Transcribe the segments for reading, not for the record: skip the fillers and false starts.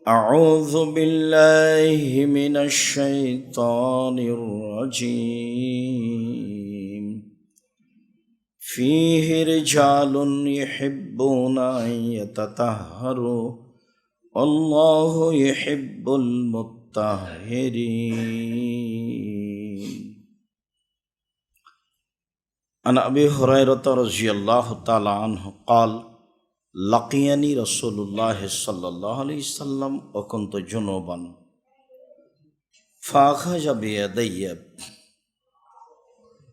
أعوذ بالله من الشيطان الرجيم فيه رجال يحبون أن يتطهروا والله يحب المطهرين عن أبي هريرة رضي الله تعالى عنه قال লাকিয়ানি রাসূলুল্লাহ সাল্লাল্লাহু আলাইহি সাল্লাম ওকুন্ত জুনুবান ফাখাযা বিয়াদাইয়া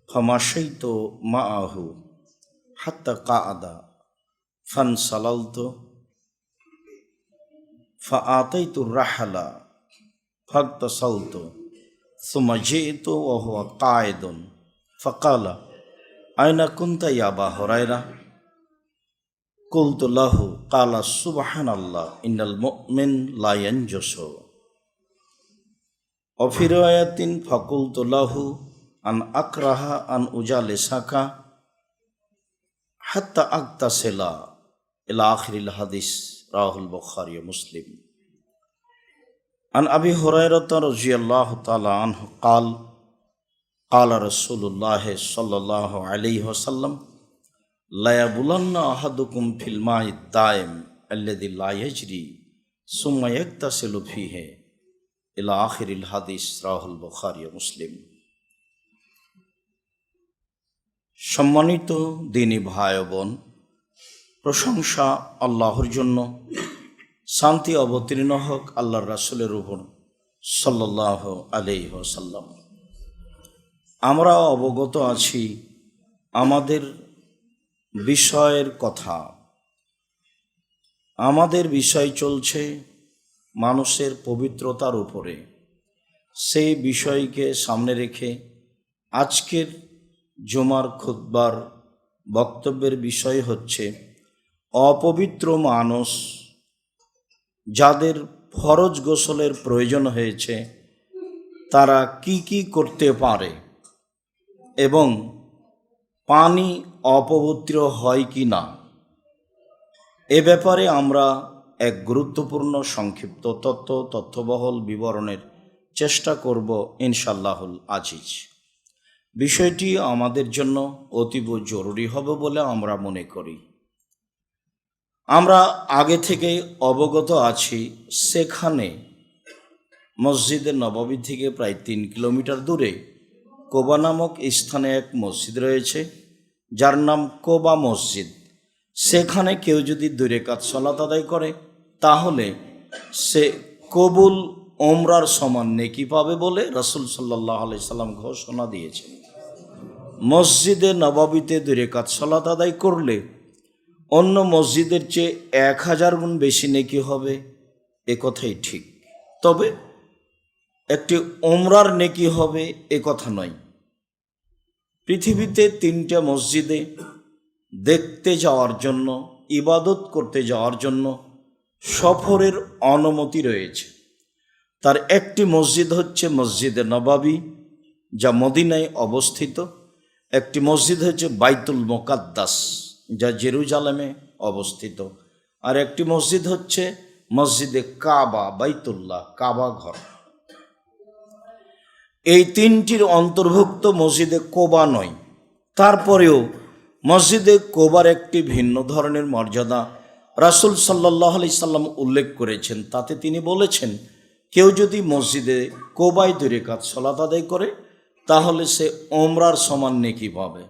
ফামাশাইতু মাআহু হাত্তা কাআদা ফানসালালতু ফাআতাইতু রাহলা ফাগতাসালতু সুম্মা জিতু ওয়া হুয়া কাঈদুন ফাকালা আইনা কুনতা ইয়া আবা হুরায়রা কুলতু লাহু কালা সুবহানাল্লাহ ইন্নাল মুমিন লা ইয়ানজুসু ওয়া ফি riwayatin ফাকুলতু লাহু আন আকরাহা আন উজালিসাকা হাত্তা আগতাসিলা ইলা আখিরিল হাদিস রাহুল বুখারী ওয়া মুসলিম আন আবি হুরায়রা রাদিয়াল্লাহু তাআলা আনহু قال قال رسول الله صلى الله عليه وسلم لا يبولن أحدكم في الماء الدائم الذي لا يجري ثم يغتسل فيه إلى آخر الحديث رواه البخاري ومسلم। সম্মানিত দিনী ভাই বোন, প্রশংসা আল্লাহর জন্য, শান্তি অবতীর্ণ হোক আল্লাহর রাসূলের উপর সাল্লাল্লাহু আলাইহি ওয়াসাল্লাম। আমরা অবগত আছি আমাদের বিষয়ের কথা। আমাদের বিষয় চলছে মানুষের পবিত্রতার উপরে। সেই বিষয়কে সামনে রেখে আজকের জুমার খুতবার বক্তব্যের বিষয় হচ্ছে অপবিত্র মানুষ যাদের ফরজ গোসলের প্রয়োজন হয়েছে তারা কি কি করতে পারে এবং পানি অপবিত্র হয় কি না, এ ব্যাপারে আমরা এক গুরুত্বপূর্ণ সংক্ষিপ্ত তথ্যবহল বিবরণের চেষ্টা করব ইনশাআল্লাহুল আজিজ। বিষয়টি আমাদের জন্য অতীব জরুরি হবে বলে আমরা মনে করি। আমরা আগে থেকেই অবগত আছি সেখানে মসজিদে নববী থেকে প্রায় 3 কিলোমিটার দূরে কোবা নামক স্থানে এক মসজিদ রয়েছে যার নাম কোবা মসজিদ। সেখানে কেউ যদি 2 রাকাত সালাত আদায় করে তাহলে সে কবুল ওমরার সমান নেকি পাবে বলে রাসূল সাল্লাল্লাহু আলাইহি সাল্লাম ঘোষণা দিয়েছেন। মসজিদে নববীতে 2 রাকাত সালাত আদায় করলে অন্য মসজিদের চেয়ে 1000 গুণ বেশি নেকি হবে, এ কথাই ঠিক। তবে একটি ওমরার নেকি হবে এ কথা নয়। পৃথিবীতে 3টে মসজিদে দেখতে যাওয়ার জন্য, ইবাদত করতে যাওয়ার জন্য সফরের অনুমতি রয়েছে। তার একটি মসজিদ হচ্ছে মসজিদে নববী যা মদিনায় অবস্থিত, একটি মসজিদ হচ্ছে বাইতুল মুকাদ্দাস যা জেরুজালেমে অবস্থিত, আর একটি মসজিদ হচ্ছে মসজিদে কাবা, বাইতুল্লাহ, কাবা ঘর। এই 3টির অন্তর্ভুক্ত মসজিদে কোবা নয়। তারপরেও মসজিদে কোবার একটি ভিন্ন ধরনের মর্যাদা রাসূল সাল্লাল্লাহু আলাইহি সাল্লাম উল্লেখ করেছেন। তাতে তিনি বলেছেন, কেউ যদি মসজিদে কোবায় 2 রাকাত সালাত আদায় করে তাহলে সে ওমরার সমান নেকি পাবে।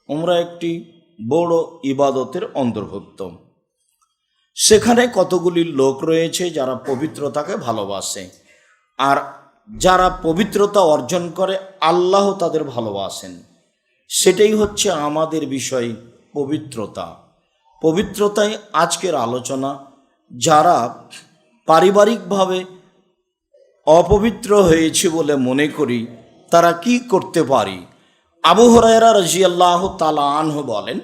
ওমরা একটি বড় ইবাদতের অন্তর্ভুক্ত। সেখানে কতগুলি লোক রয়েছে যারা পবিত্রতাকে ভালোবাসে, আর যারা পবিত্রতা অর্জন করে আল্লাহ তাদের ভালোবাসেন। সেটাই হচ্ছে আমাদের বিষয়, পবিত্রতা। পবিত্রতায় আজকের আলোচনা। যারা পারিবারিকভাবে অপবিত্র হয়েছে বলে মনে করি তারা কি করতে পারি। আবু হুরায়রা রাদিয়াল্লাহু তাআলা আনহু বলেন,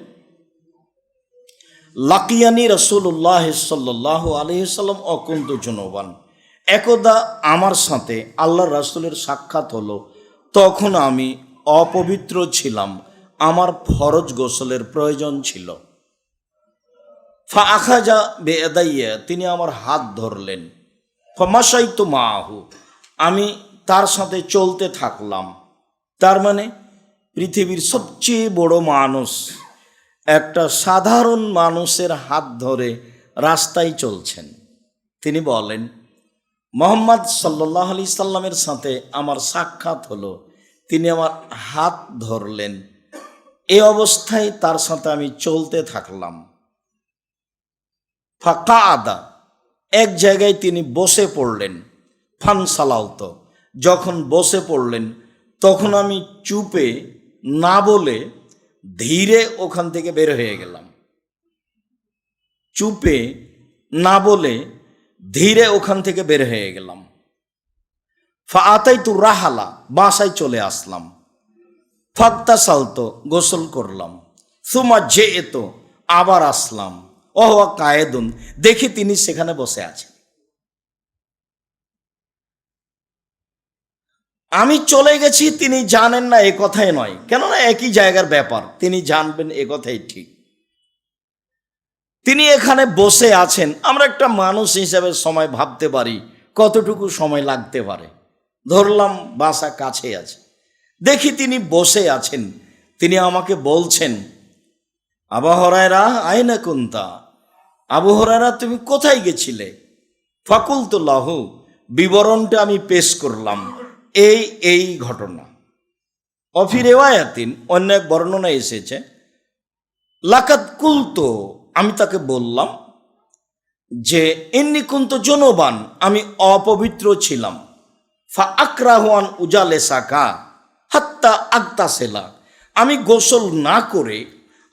লাকিয়ানি রাসূলুল্লাহ সাল্লাল্লাহু আলাইহি সাল্লাম ওয়া কুনতু জুনুবান। একদা আমার সাথে আল্লাহর রাসূলের সাক্ষাৎ হলো, তখন আমি অপবিত্র ছিলাম, আমার ফরজ গোসলের প্রয়োজন ছিল। ফাআখাযা বিয়াদাইয়া, তিনি আমার হাত ধরলেন। ফামাশাইতু মাহু, আমি তার সাথে চলতে থাকলাম। তার মানে পৃথিবীর সবচেয়ে বড় মানুষ একটা সাধারণ মানুষের হাত ধরে রাস্তায় চলছেন। তিনি বলেন, মুহাম্মদ সাল্লাল্লাহু আলাইহি সাল্লামের সাথে আমার সাক্ষাৎ হলো, তিনি আমার হাত ধরলেন, এই অবস্থায় তার সাথে আমি চলতে থাকলাম। ফাঁকা আদা, এক জায়গায় তিনি বসে পড়লেন। ফান সালাউত, যখন বসে পড়লেন তখন আমি চুপে না বলে ধীরে ওখান থেকে বের হয়ে গেলাম। চুপে না বলে ধীরে ওখান থেকে বের হয়ে গেলাম। ফাআতাইতু রাহালা, বাসায় চলে আসলাম। ফাক্তা সালতো, গোসল করলাম। সুমা যে এতো, আবার আসলাম। ওহা কায়েদুন, দেখি তিনি সেখানে বসে আছেন। আমি চলে গেছি তিনি জানেন না, এ কথাই নয়, কেননা একই জায়গার ব্যাপার, তিনি জানবেন এ কথাই ঠিক। তিনি এখানে বসে আছেন। আমরা একটা মানুষ হিসেবে সময় ভাবতে পারি কতটুকু সময় লাগতে পারে। ধরলাম বাসা কাছে আছে, দেখি তিনি বসে আছেন। তিনি আমাকে বলছেন, আবু হুরায়রা আইনা কুনতা, আবু হুরায়রা তুমি কোথায় গেছিলে? ফাকুলতু লাহু, বিবরণটা আমি পেশ করলাম, এই ঘটনা। অফি রিওয়ায়াতিন, অন্য এক বর্ণনা এসেছে, লাকাদ কুলতু, আমি তাকে বললাম যে ইন্নী কুনতু জুনুবান, আমি অপবিত্র ছিলাম। ফা আকরাহু আন উজালেসাকা হাত্তা আগতাসিলা, আমি গোসল না করে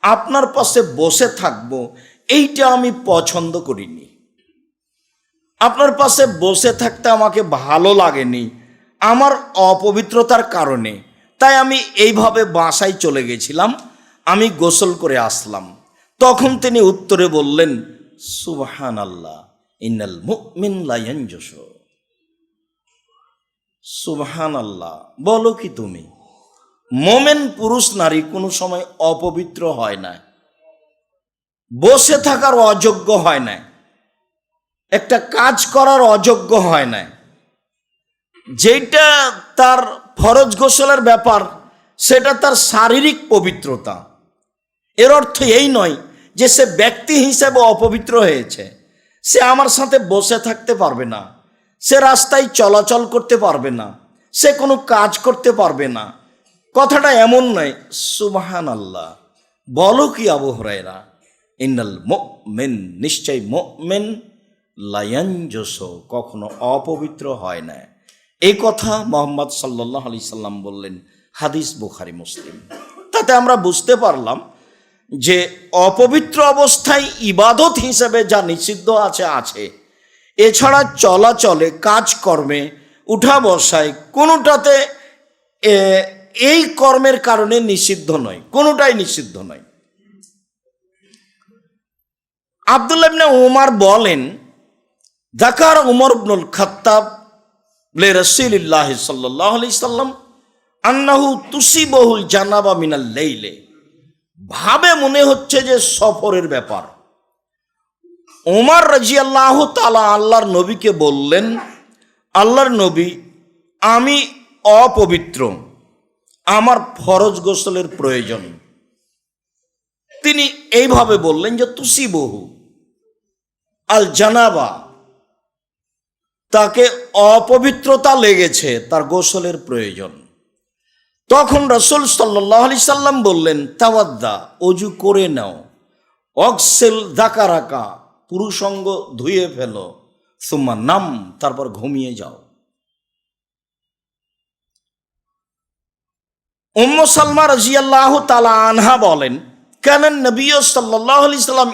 আপনার পাশে বসে থাকবো, এইটা আমি পছন্দ করিনি। আপনার পাশে বসে থাকতে আমাকে ভালো লাগেনি আমার অপবিত্রতার কারণে, তাই আমি এইভাবে বাসায় চলে গেছিলাম, আমি গোসল করে আসলাম। তখন তিনি উত্তরে বললেন, সুবহানাল্লাহ, ইন্নাল মুমিন লা ইয়ানজুসু। সুবহানাল্লাহ, বলো কি তুমি, মোমেন পুরুষ নারী কোনো সময় অপবিত্র হয় না, বসে থাকার অযোগ্য হয় না, একটা কাজ করার অযোগ্য হয় না। যেটা তার ফরজ গোসলের ব্যাপার, সেটা তার শারীরিক পবিত্রতা। এর অর্থ এই নয় যে সে ব্যক্তি হিসেবে অপবিত্র হয়েছে, সে আমার সাথে বসে থাকতে পারবে না, সে রাস্তায় চলাচল করতে পারবে না, সে কোনো কাজ করতে পারবে না, কথাটা এমন নয়। সুবহানাল্লাহ, বলো কি আবু হুরায়রা, ইন্নাল মুমিন, নিশ্চয় মুমিন লা ইয়ানজুসু, কখনো অপবিত্র হয় না। এই কথা মুহাম্মদ সাল্লাল্লাহু আলাইহি সাল্লাম বললেন, হাদিস বুখারী মুসলিম। তাতে আমরা বুঝতে পারলাম যে অপবিত্র অবস্থায় ইবাদত হিসেবে যা নিষিদ্ধ আছে, এছাড়া চলাচলে, কাজকর্মে, উঠা বসায়, কোনোটাতে এই কর্মের কারণে নিষিদ্ধ নয়, কোনোটাই নিষিদ্ধ নয়। আব্দুল্লাহ ইবনে উমর বলেন, যাকার উমর ইবনুল খাত্তাব লি রাসূলিল্লাহ সাল্লাল্লাহু আলাইহি সাল্লাম আন্নাহু তুসিবহুল জানাবা মিনাল লাইলে, ভাবে মনে হচ্ছে যে সফরের ব্যাপার। ওমর রাদিয়াল্লাহু তাআলা আল্লাহর নবীকে বললেন, আল্লাহর নবী, আমি অপবিত্র, আমার ফরজ গোসলের প্রয়োজন। তিনি এইভাবে বললেন যে তুসিবহু আল জানাবা, তাকে অপবিত্রতা লেগেছে, তার গোসলের প্রয়োজন। তখন রাসূল সাল্লাল্লাহু আলাইহি সাল্লাম বললেন, তাওয়াদ্দা, ওযু করে নাও, অগসিল যাকারাকা, পুরুষাঙ্গ ধুয়ে ফেলো, সুম্মা নাম, তারপর ঘুমিয়ে যাও। উম্মু সালমা রাদিয়াল্লাহু তাআলা আনহা বলেন, কানান নবী সাল্লাল্লাহু আলাইহি সাল্লাম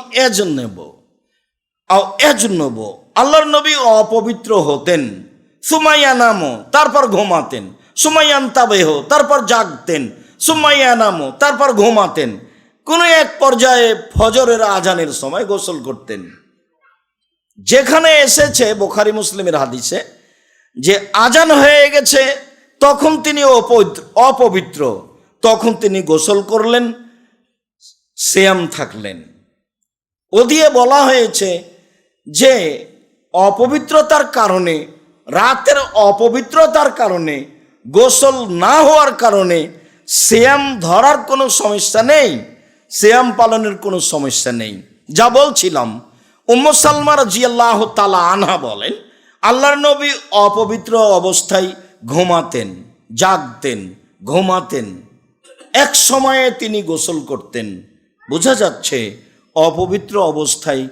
এজন্নব, আল্লাহর নবী অপবিত্র হতেন, সুমাইয়া নামো, তারপর ঘুমাতেন, সুমাইয়ান তাবেহ, তারপর জাগতেন, সুমাইয়া নামো, তারপর ঘুমাতেন। কোনো এক পর্যায়ে ফজরের আজানের সময় গোসল করতেন। যেখানে এসেছে বুখারী মুসলিমের হাদিসে যে আজান হয়ে গেছে, তখন তিনি অপবিত্র, তখন তিনি গোসল করলেন, সিয়াম থাকলেন। ও দিয়ে বলা হয়েছে যে অপবিত্রতার কারণে, রাতের অপবিত্রতার কারণে, গোসল না হওয়ার কারণে সিয়াম ধরার কোনো সমস্যা নেই, সিয়াম পালনের কোনো সমস্যা নেই। যা বলছিলাম, উম্মু সালমা রাদিয়াল্লাহু তাআলা আনহা বলেন, আল্লাহর নবী অপবিত্র অবস্থায় ঘুমাতেন, জাগতেন, ঘুমাতেন। এক সময়ে তিনি গোসল করতেন। বোঝা যাচ্ছে অপবিত্র অবস্থায়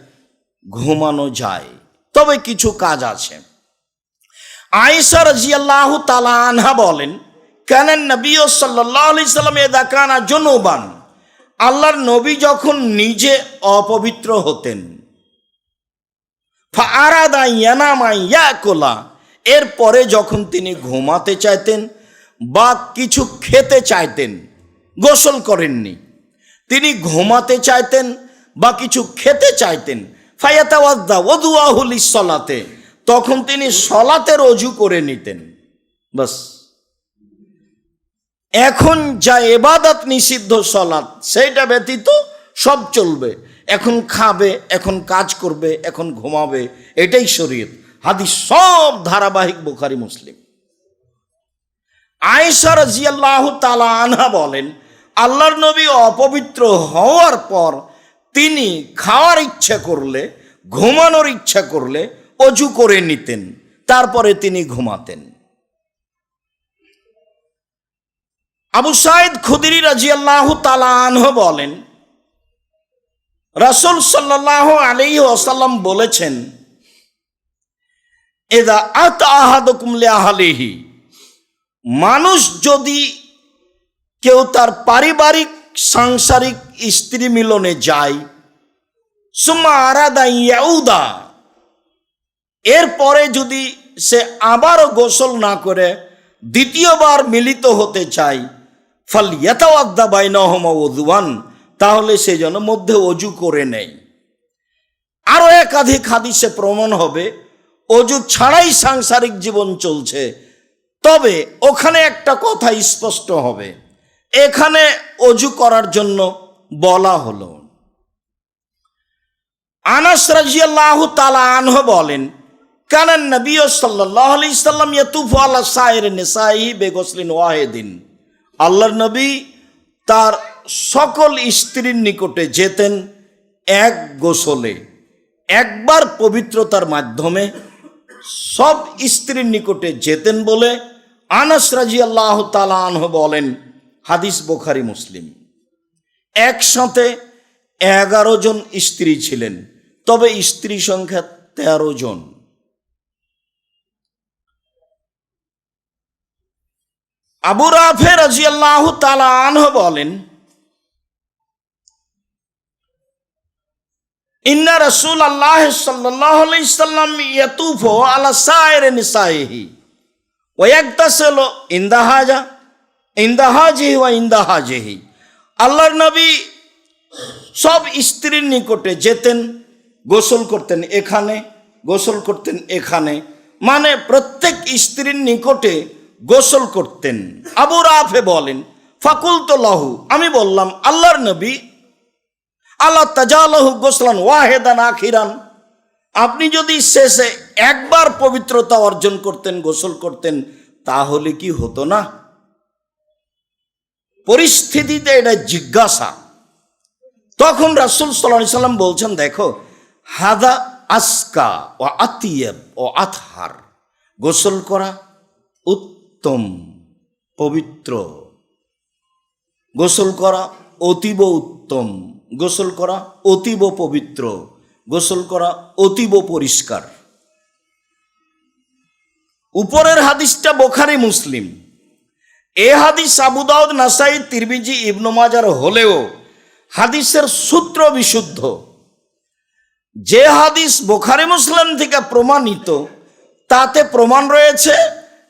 ঘুমানো যায়, তবে কিছু কাজ আছে। আয়েশা রাদিয়াল্লাহু তাআলা আনহা বলেন, কানান নবী সাল্লাল্লাহু আলাইহি সাল্লাম ইযা কানা জুনুবান, আল্লাহর নবী যখন নিজে অপবিত্র হতেন, ফাআরাদা ইয়ানামা ইয়াকুলা, এরপরে যখন তিনি ঘুমাতে চাইতেন বা কিছু খেতে চাইতেন, গোসল করেননি, তিনি ঘুমাতে চাইতেন বা কিছু খেতে চাইতেন, ফায়াতাওয়াদ্দা ওযুআহু লিস-সালাতে, তখন তিনি সলাতের অজু করে নিতেন। বাস, এখন যা ইবাদত নিষিদ্ধ সলাত, সেইটা ব্যতীত সব চলবে। এখন খাবে, এখন কাজ করবে, এখন ঘুমাবে, এটাই শরীয়ত। হাদিস সব ধারাবাহিক বুখারী মুসলিম। আয়েশা রাদিয়াল্লাহু তাআলা আনহা বলেন, আল্লাহর নবী অপবিত্র হওয়ার পর তিনি খাওয়ার ইচ্ছা করলে, ঘুমানোর ইচ্ছা করলে অজু করে নিতেন, তারপরে তিনি ঘুমাতেন। আবু সাঈদ খুদরি রাদিয়াল্লাহু তাআলা আনহু বলেন, রাসূল সাল্লাল্লাহু আলাইহি ওয়াসাল্লাম বলেছেন, ইযা আতা আহাদুকুম লিআহলিহি, মানুষ যদি কেউ তার পারিবারিক সাংসারিক স্ত্রী মিলনে যায়, সুম্মা আরাদা ইয়াউদা, এরপরে যদি সে আবারও গোসল না করে দ্বিতীয়বার মিলিত হতে চায়, ফালইয়াতাওয়াদ্দা বাইনাহুমা ওযুয়ান, তাহলে সে যেন মধ্যে অজু করে নেয়। আরও একাধিক হাদিসে প্রমাণ হবে অজু ছাড়াই সাংসারিক জীবন চলছে। তবে ওখানে একটা কথা স্পষ্ট হবে, এখানে অজু করার জন্য বলা হলো। আনাস রাদিয়াল্লাহু তাআলা আনহু বলেন, কানান নবী সাল্লাল্লাহু আলাইহি সাল্লাম ইয়াতুফু আলা সাইরি নিসাইহি বিগসলিন ওয়াহিদিন, আল্লাহর নবী তার সকল স্ত্রীর নিকটে যেতেন এক গোসলে, একবার পবিত্রতার মাধ্যমে সব স্ত্রীর নিকটে যেতেন বলে আনাস রাদিয়াল্লাহু তাআলা আনহু বলেন। হাদিস বুখারী মুসলিম। একসাথে 11 জন স্ত্রী ছিলেন, তবে স্ত্রী সংখ্যা 13 জন। আবু রাফি রাদিয়াল্লাহু তাআলা আনহু বলেন, ইন্না রাসূলুল্লাহ সাল্লাল্লাহু আলাইহি সাল্লাম ইয়াতুফু আলা সাইরি নিসাইহি ওয়া ইয়াগতাসিলু ইনদাহাজিহি ওয়া ইনদাহাজিহি, আল্লাহর নবী সব স্ত্রীর নিকটে যেতেন, গোসল করতেন এখানে, গোসল করতেন এখানে, মানে প্রত্যেক স্ত্রীর নিকটে গোসল করতেন। আবু রাফি বলেন, ফাকুলতু লাহু, আমি বললাম, আল্লাহর নবী, আল্লাহ তাজালাহু গোসলান ওয়াহিদান আখিরান, আপনি যদি শেষে একবার পবিত্রতা অর্জন করতেন, গোসল করতেন, তাহলে কি হতো না? পরিস্থিতিতে এটা জিজ্ঞাসা। তখন রাসূল সাল্লাল্লাহু আলাইহি সাল্লাম বলছেন, দেখো, হাদা আসকা ও আতিয়াব ও আতহার, গোসল করা উত্তম, পবিত্র, গোসল করা অতীব উত্তম, গোসল করা অতীব পবিত্র, গোসল করা অতীব পরিষ্কার। উপরের হাদিসটা বুখারী মুসলিম। এ হাদিস আবু দাউদ, নাসাই, তিরমিজি, ইবনে মাজার হলেও হাদিসের সূত্র বিশুদ্ধ। যে হাদিস বুখারী মুসলিম থেকে প্রমাণিত, তাতে প্রমাণ রয়েছে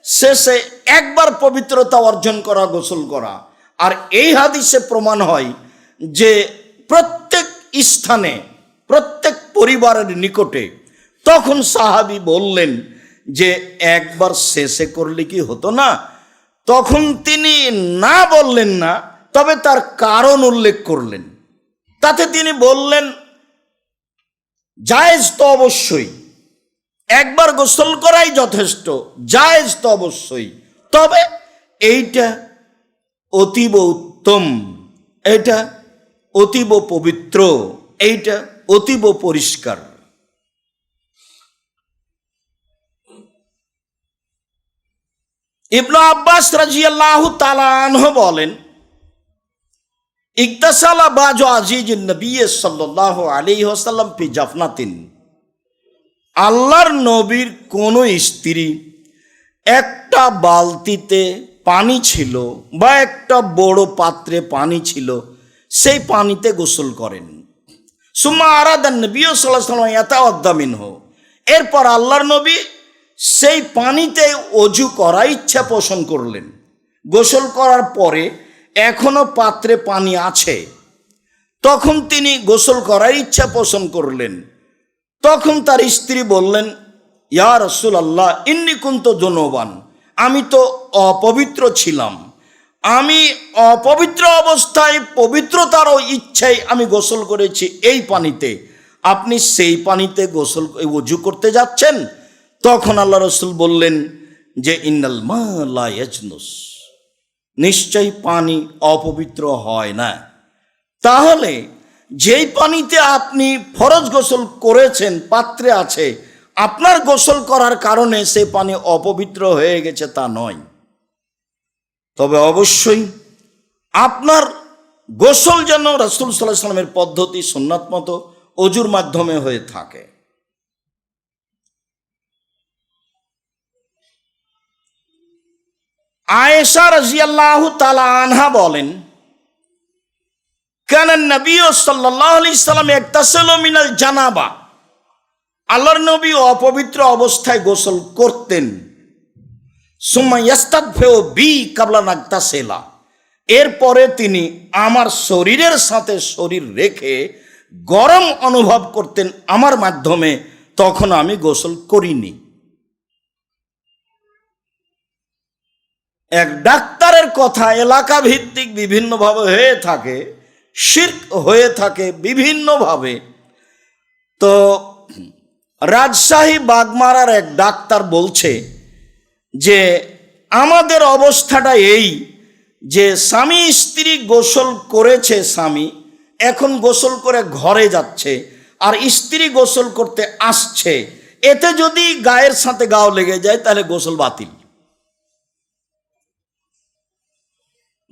শেষে একবার পবিত্রতা অর্জন করা, গোসল করা। আর এই হাদিসে প্রমাণ হয় যে প্রত্যেক স্থানে, প্রত্যেক পরিবারের নিকটে। তখন সাহাবী বললেন যে একবার শেষে করলে কি হতো না? তখন তিনি না বললেন না, তবে তার কারণ উল্লেখ করলেন। তাতে তিনি বললেন, জায়েজ তো অবশ্যই, একবার গোসল করাই যথেষ্ট, জায়েজ তো অবশ্যই, তবে এইটা অতীব উত্তম, এটা অতীব পবিত্র, এইটা অতীব পরিষ্কার। ইবনে আব্বাস রাদিয়াল্লাহু তাআলা আনহু বলেন, ইকতাসালা বাজু আজিজিন নবী সাল্লাল্লাহু আলাইহি ওয়াসাল্লাম ফি জাফনাতিন, আল্লাহর নবীর কোন স্ত্রী একটা বালতিতে পানি ছিল বা একটা বড় পাত্রে পানি ছিল, সেই পানিতে গোসল করেন। সুম্মা আরাদান নবী সাল্লাল্লাহু আলাইহি ওয়াসাল্লাম ইয়াতাওয়াদ্দা মিনহু, এরপর আল্লাহর নবী সেই পানিতে অজু করার ইচ্ছা পোষণ করলেন। গোসল করার পরে এখনো পাত্রে পানি আছে, তখন তিনি গোসল করার ইচ্ছা পোষণ করলেন। তখন তার স্ত্রী বললেন, ইয়া রাসূলুল্লাহ ইন্নী কুনতু জুনুবান, আমি তো অপবিত্র ছিলাম, আমি অপবিত্র অবস্থায় পবিত্রতার ইচ্ছায় আমি গোসল করেছি এই পানিতে, আপনি সেই পানিতে গোসল ওযু করতে যাচ্ছেন? তখন আল্লাহ রাসূল বললেন যে ইন্নাল মা লা ইয়াজনুস, নিশ্চয়ই পানি অপবিত্র হয় না। তাহলে যেই পানিতে আপনি ফরজ গোসল করেছেন পাত্রে আছে, আপনার গোসল করার কারণে সে পানি অপবিত্র হয়ে গেছে তা নয়। তবে অবশ্যই আপনার গোসল যেন রাসূল সাল্লাল্লাহু আলাইহি ওয়াসাল্লামের পদ্ধতি সুন্নাত মতো অজুর মাধ্যমে হয়ে থাকে। আয়েশা রাদিয়াল্লাহু তাআলা আনহা বলেন, কানা নবী সাল্লাল্লাহু আলাইহি সাল্লাম ইগতাসালু মিনাল জানাবা, আল্লাহর নবী অপবিত্র অবস্থায় গোসল করতেন। সুম্মা ইয়াস্তাগফিরু বি ক্বাবলা নাগতাসিলা, এরপরে তিনি আমার শরীরের সাথে শরীর রেখে গরম অনুভব করতেন আমার মাধ্যমে, তখন আমি গোসল করিনি। এক ডাক্তারের কথা এলাকা ভিত্তিক বিভিন্নভাবে হয়ে থাকে, শিরক হয়ে থাকে বিভিন্নভাবে। তো রাজশাহী বাগমারার এক ডাক্তার বলছে যে আমাদের অবস্থাটা এই যে স্বামী স্ত্রী গোসল করেছে, স্বামী এখন গোসল করে ঘরে যাচ্ছে আর স্ত্রী গোসল করতে আসছে, এতে যদি গায়ের সাথে গাও লেগে যায় তাহলে গোসল বাতিল।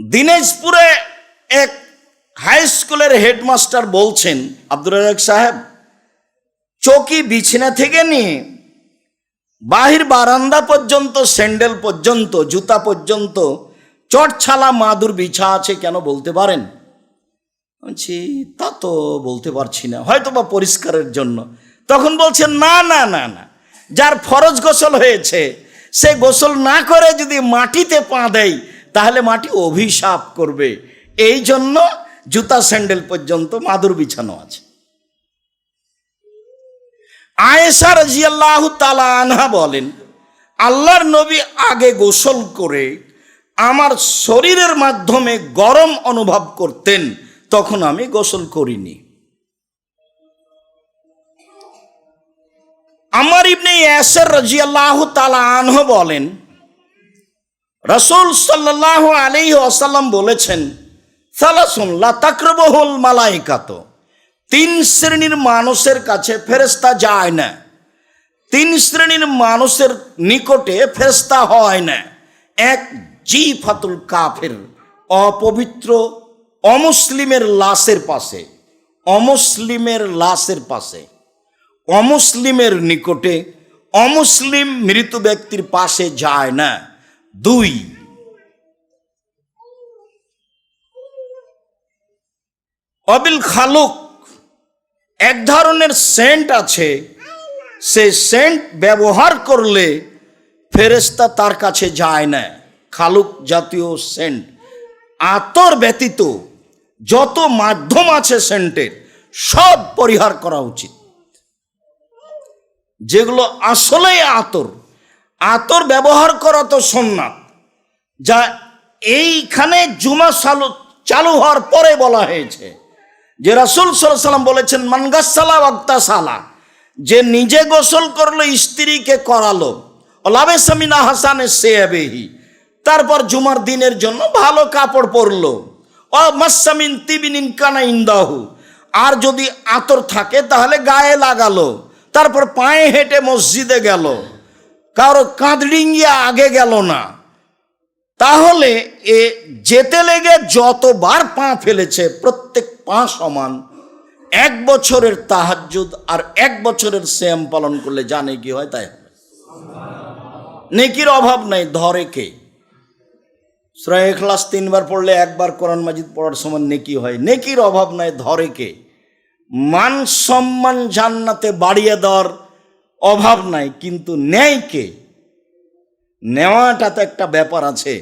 দিনাজপুরে এক হাই স্কুলের হেডমাস্টার বলছেন, আব্দুর রাজ্জাক সাহেব, চৌকি বিছানা থেকে নিয়ে বাহির বারান্দা পর্যন্ত, স্যান্ডেল পর্যন্ত, জুতা পর্যন্ত চটছালা মাদুর বিছা আছে, কেন বলতে পারেন? বলছি তা তো বলতে পারছি না, হয়তো বা পরিষ্কারের জন্য। তখন বলছেন না না না না, যার ফরজ গোসল হয়েছে সে গোসল না করে যদি মাটিতে পা দেয় তাহলে মাটি অভিশাপ করবে, এই জন্য জুতা স্যান্ডেল পর্যন্ত মাদুর বিছানো আছে। আয়েশা রাদিয়াল্লাহু তাআলা আনহা বলেন, আল্লাহর নবী আগে গোসল করে আমার শরীরের মাধ্যমে গরম অনুভব করতেন, তখন আমি গোসল করিনি। আম্মার ইবনে ইয়াসির রাদিয়াল্লাহু তাআলা আনহু বলেন, রাসূল সাল্লাল্লাহু আলাইহি ওয়াসাল্লাম বলেছেন, সালাসুন লা তাকরাবুহুল মালায়েকাত, তিন শ্রেণীর মানুষের কাছে ফেরেশতা যায় না, তিন শ্রেণীর মানুষের নিকটে ফেরেশতা হয় না। এক, জিফাতুল কাফির, অপবিত্র অমুসলিমের লাশের পাশে, অমুসলিমের লাশের পাশে, অমুসলিমের নিকটে অমুসলিম মৃত ব্যক্তির পাশে যায় না। দুই, অবিল খালুক, এক ধরনের সেন্ট আছে, সে সেন্ট ব্যবহার করলে ফেরেশতা তার কাছে যায় না। খালুক জাতীয় সেন্ট, আতর ব্যতীত যত মাধ্যম আছে সেন্টের সব পরিহার করা উচিত। যেগুলো আসলেই আতর, আতর ব্যবহার করা তো সুন্নাত, যা এইখানে জুমা চালু হওয়ার পরে বলা হয়েছে যে রাসূল সাল্লাল্লাহু আলাইহি ওয়াসাল্লাম বলেছেন, মান গাসসালা ওয়াগতাসালা, যে নিজে গোসল করলো, স্ত্রীকে করালো, লাবেসামিনা হাসানে সেয়াবেহি, তারপর জুমার দিনের জন্য ভালো কাপড় পরলো, ও মাসামিন তিবিনিন কানা ইন্দাহু, আর যদি আতর থাকে তাহলে গায়ে লাগালো, তারপর পায়ে হেঁটে মসজিদে গেল, কারো কাঁদড়িঙ্গিয়া আগে গেল না, তাহলে এ যেতে লেগে যতবার পা ফেলেছে প্রত্যেক পা সমান। 1 বছরের তাহাজ্জুদ আর 1 বছরের সিয়াম পালন করলে জানে কি হয় তাই হবে। নেকির অভাব নাই, ধরে কে? সূরা ইখলাস 3 বার পড়লে 1 বার কোরআন মাজিদ পড়ার সময় নেকি হয়। নেকির অভাব নাই, ধরে কে? মান সম্মান জান্নাতে বাড়িয়ে দেওয়ার অভাব নাই, কিন্তু নেয় কে? নেওয়াটা তো একটা ব্যাপার আছে,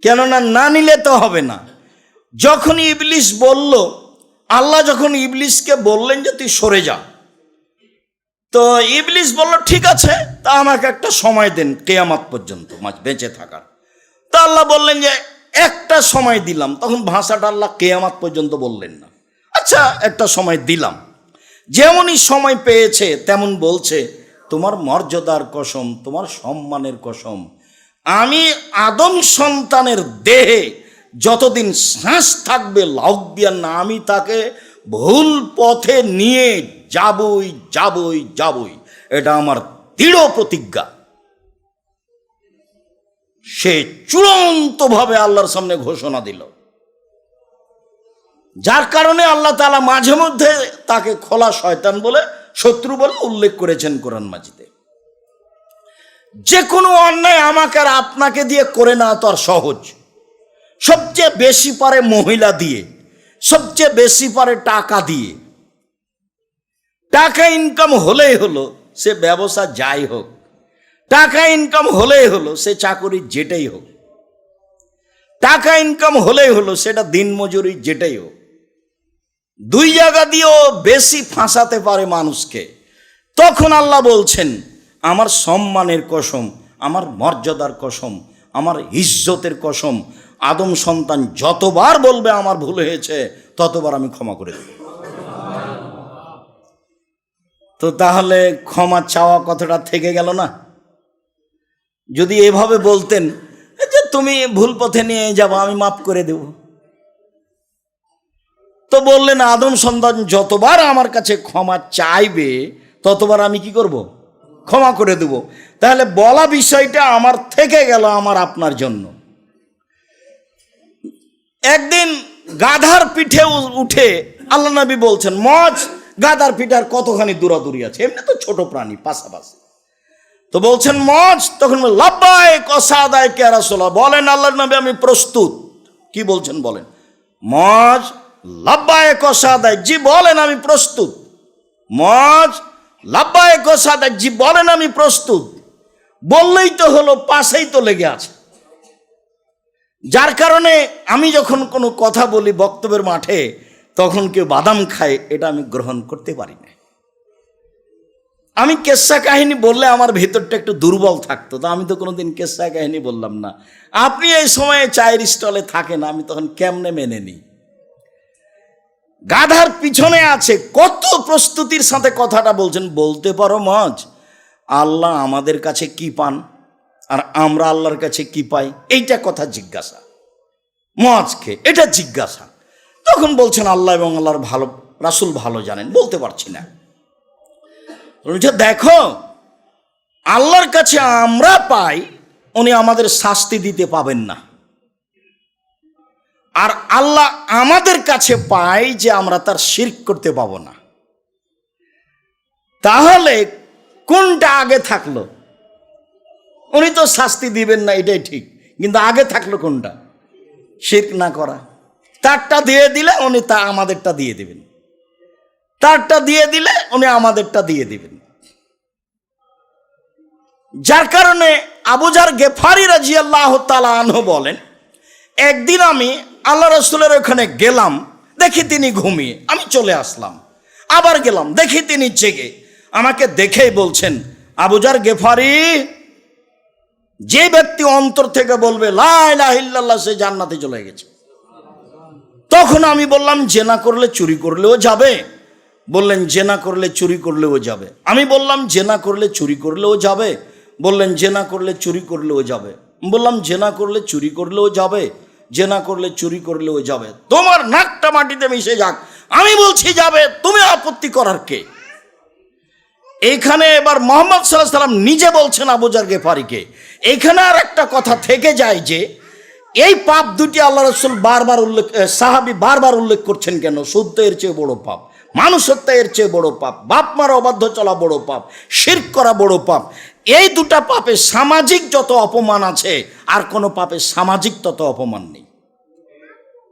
কেননা না নিলে তো হবে না। যখন ইবলিস বলল, আল্লাহ যখন ইবলিসকে বললেন যে তুই সরে যা, তো ইবলিস বলল ঠিক আছে, তা আমাকে একটা সময় দেন কিয়ামত পর্যন্ত বেঁচে থাকার। তা আল্লাহ বললেন যে একটা সময় দিলাম, তখন ভাষাটা আল্লাহ কিয়ামত পর্যন্ত বললেন না, আচ্ছা একটা সময় দিলাম। যেমনই সময় পেয়েছে তেমন বলছে, তোমার মর্যাদার কসম, তোমার সম্মানের কসম, আমি আদম সন্তানের দেহে যতদিন শ্বাস থাকবে লাউবিয়ান না, আমি তাকে ভুল পথে নিয়ে যাবই যাবই যাবই, এটা আমার দৃঢ় প্রতিজ্ঞা। সে চূড়ান্তভাবে আল্লাহর সামনে ঘোষণা দিল, যার কারণে আল্লাহ তাআলা মাঝে মধ্যে তাকে খোলা শয়তান বলে, শত্রু বলে উল্লেখ করেছেন কোরআন মাজিদে। যে কোনো অন্যায় আমাকে আর আপনাকে দিয়ে করে না তো আর সহজ। সবচেয়ে বেশি পারে মহিলা দিয়ে, সবচেয়ে বেশি পারে টাকা দিয়ে। টাকা ইনকাম হলেই হলো, সে ব্যবসা যাই হোক, টাকা ইনকাম হলেই হলো, সে চাকরি যেটাই হোক, টাকা ইনকাম হলেই হলো, সেটা দিনমজুরি যেটাই হোক, 2 জায়গা দিয়েও বেশি ফাঁসাতে পারে মানুষকে। তখন আল্লাহ বলছেন, আমার সম্মানের কসম, আমার মর্যাদার কসম, আমার ইজ্জতের কসম, আদম সন্তান যতবার বলবে আমার ভুল হয়েছে, ততবার আমি ক্ষমা করে দেব। তো তাহলে ক্ষমা চাওয়া কথাটা থেকে গেল না? যদি এভাবে বলতেন যে তুমি ভুল পথে নিয়ে যাবো, আমি মাফ করে দেব, তো বললেন আদম সন্তান যতবার আমার কাছে ক্ষমা চাইবে ততবার আমি কি করব? ক্ষমা করে দেব। তাহলে বলা বিষয়টা আমার থেকে গেল আমার আপনার জন্য। একদিন গাধার পিঠে উঠে আল্লাহ নবী বলছেন, মজ গাধার পিঠে আর কতখানি দূরাদূরি আছে, এমনি তো ছোট প্রাণী পাশাপাশি। তো বলছেন মজ, তখন লাব্বাইক ওয়াসাদাইক ইয়া রাসূলুল্লাহ, বলেন আল্লাহ নবী আমি প্রস্তুত। কি বলছেন বলেন? মজ লাব্বাইক ওয়াসাদাইক, জি বলেন আমি প্রস্তুত। মজ লাব্বাইক ওয়াসাদাইক, জি বলেন আমি প্রস্তুত। বললেই তো হলো, পাশেই তো লেগে আছে। যার কারণে আমি যখন কোনো কথা বলি বক্তব্যের মাঠে, তখন কেউ বাদাম খায়, এটা আমি গ্রহণ করতে পারি না। আমি কেসা কাহিনী বললে আমার ভেতরটা একটু দুর্বল থাকতো, তো আমি তো কোনোদিন কেসা কাহিনী বললাম না। আপনি এই সময়ে চায়ের স্টলে থাকেন, আমি তখন কেমনে মেনে নিই? গাধার পিছনে আছে, কত প্রস্তুতির সাথে কথাটা বলছেন। বলতে পারো মজ, আল্লাহ আমাদের কাছে কি পান আর আমরা আল্লাহর কাছে কি পাই, এইটা কথা জিজ্ঞাসা মজকে, এটা জিজ্ঞাসা। তখন বলছেন আল্লাহ এবং আল্লাহর ভালো রাসূল ভালো জানেন, বলতে পারছি না। দেখো, আল্লাহর কাছে আমরা পাই, উনি আমাদের শাস্তি দিতে পাবেন না, আর আল্লাহ আমাদের কাছে পাই যে আমরা তার শিরক করতে পাবো না। তাহলে কোনটা আগে থাকলো? উনি তো শাস্তি দিবেন না, এটাই ঠিক, কিন্তু আগে থাকলো কোনটা? শিরক না করা। তারটা দিয়ে দিলে উনি তা আমাদেরটা দিয়ে দিবেন, তারটা দিয়ে দিলে উনি আমাদেরটা দিয়ে দিবেন। যার কারণে আবু যার গেফারি রাদিয়াল্লাহু তাআলা আনহু বলেন, একদিন আমি আল্লাহ রাসূলের ওখানে গেলাম, দেখি তিনি ঘুমিয়ে, আমি চলে আসলাম। আবার গেলাম, দেখি তিনি জেগে। আমাকে দেখেই বলছেন, আবু যার গেফারি, যে ব্যক্তি অন্তর থেকে বলবে লা ইলাহা ইল্লাল্লাহ, সে জান্নাতে চলে গেছে। তখন আমি বললাম, জেনা করলে চুরি করলেও যাবে, বললেন জেনা করলে চুরি করলেও যাবে। আমি বললাম জেনা করলে চুরি করলেও যাবে। বললেন জেনা করলে চুরি করলেও যাবে। বললাম জেনা করলে চুরি করলেও যাবে, জেনা করলে চুরি করলেও যাবে। তোমার নাকটা মাটিতে মিশে যাক, আমি বলছি যাবে, তুমি আপত্তি করার কে? এইখানে এবার মুহাম্মদ সাল্লাল্লাহু আলাইহি ওয়াসাল্লাম নিজে বলছেন আবু যর গিফারিকে। এইখানে আর একটা কথা থেকে যায় যে এই পাপ দুটি আল্লাহ রাসূল বারবার উল্লেখ, সাহাবী বারবার উল্লেখ করছেন কেন? সুদ তো এর চেয়ে বড় পাপ, মানুষ হত্যা এর চেয়ে বড় পাপ, বাপ মারা অবাধ্য চলা বড় পাপ, শিরক করা বড় পাপ। এই দুটা পাপে সামাজিক যত অপমান আছে আর কোনো পাপে সামাজিক তত অপমান নেই।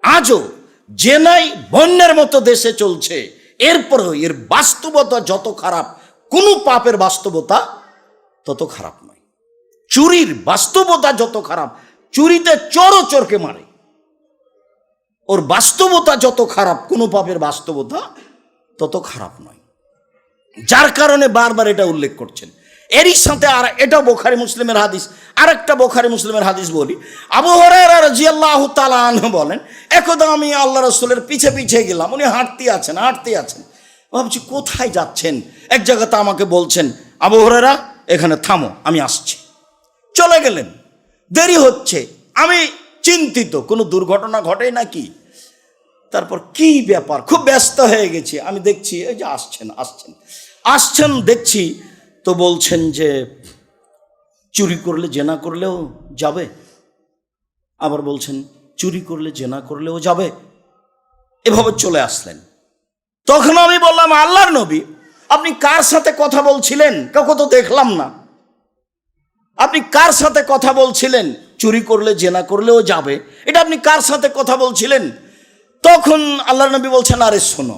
আজও জেনাই বন্যার মতো দেশে চলছে, এরপরেও এর বাস্তবতা যত খারাপ, কোনো পাপের বাস্তবতা তত খারাপ নয়। চুরির বাস্তবতা যত খারাপ, চুরিতে চোরও চোরকে মারে, ওর বাস্তবতা যত খারাপ, কোনো পাপের বাস্তবতা তত খারাপ নয়। যার কারণে বারবার এটা উল্লেখ করছেন। এরই সাথে আর এটা বুখারী মুসলিমের হাদিস, আরেকটা বুখারী মুসলিমের হাদিস বলি। আবু হুরায়রা রাদিয়াল্লাহু তাআলা আনহু বলেন, একদা আমি আল্লাহ রাসূলের পিছে পিছে গেলাম, উনি হাঁটতে আছেন। ভাবছি কোথায় যাচ্ছেন। এক জায়গাতে আমাকে বলছেন, আবু হুরায়রা এখানে থামো, আমি আসছি। চলে গেলেন, দেরি হচ্ছে, আমি চিন্তিত কোনো দুর্ঘটনা ঘটে নাকি। তারপর কি ব্যাপার, খুব ব্যস্ত হয়ে গেছি। আমি দেখছি এই যে আসছেন দেখছি তো বলছেন যে চুরি করলে জেনা করলেও যাবে, আবার বলছেন চুরি করলে জেনা করলেও যাবে, এভাবে চলে আসলেন। তখন আমি বললাম, আল্লাহর নবী আপনি কার সাথে কথা বলছিলেন? কাউকে তো দেখলাম না। আপনি কার সাথে কথা বলছিলেন? চুরি করলে জেনা করলেও যাবে, এটা আপনি কার সাথে কথা বলছিলেন? তখন আল্লাহর নবী বলছেন, আরে শোনো,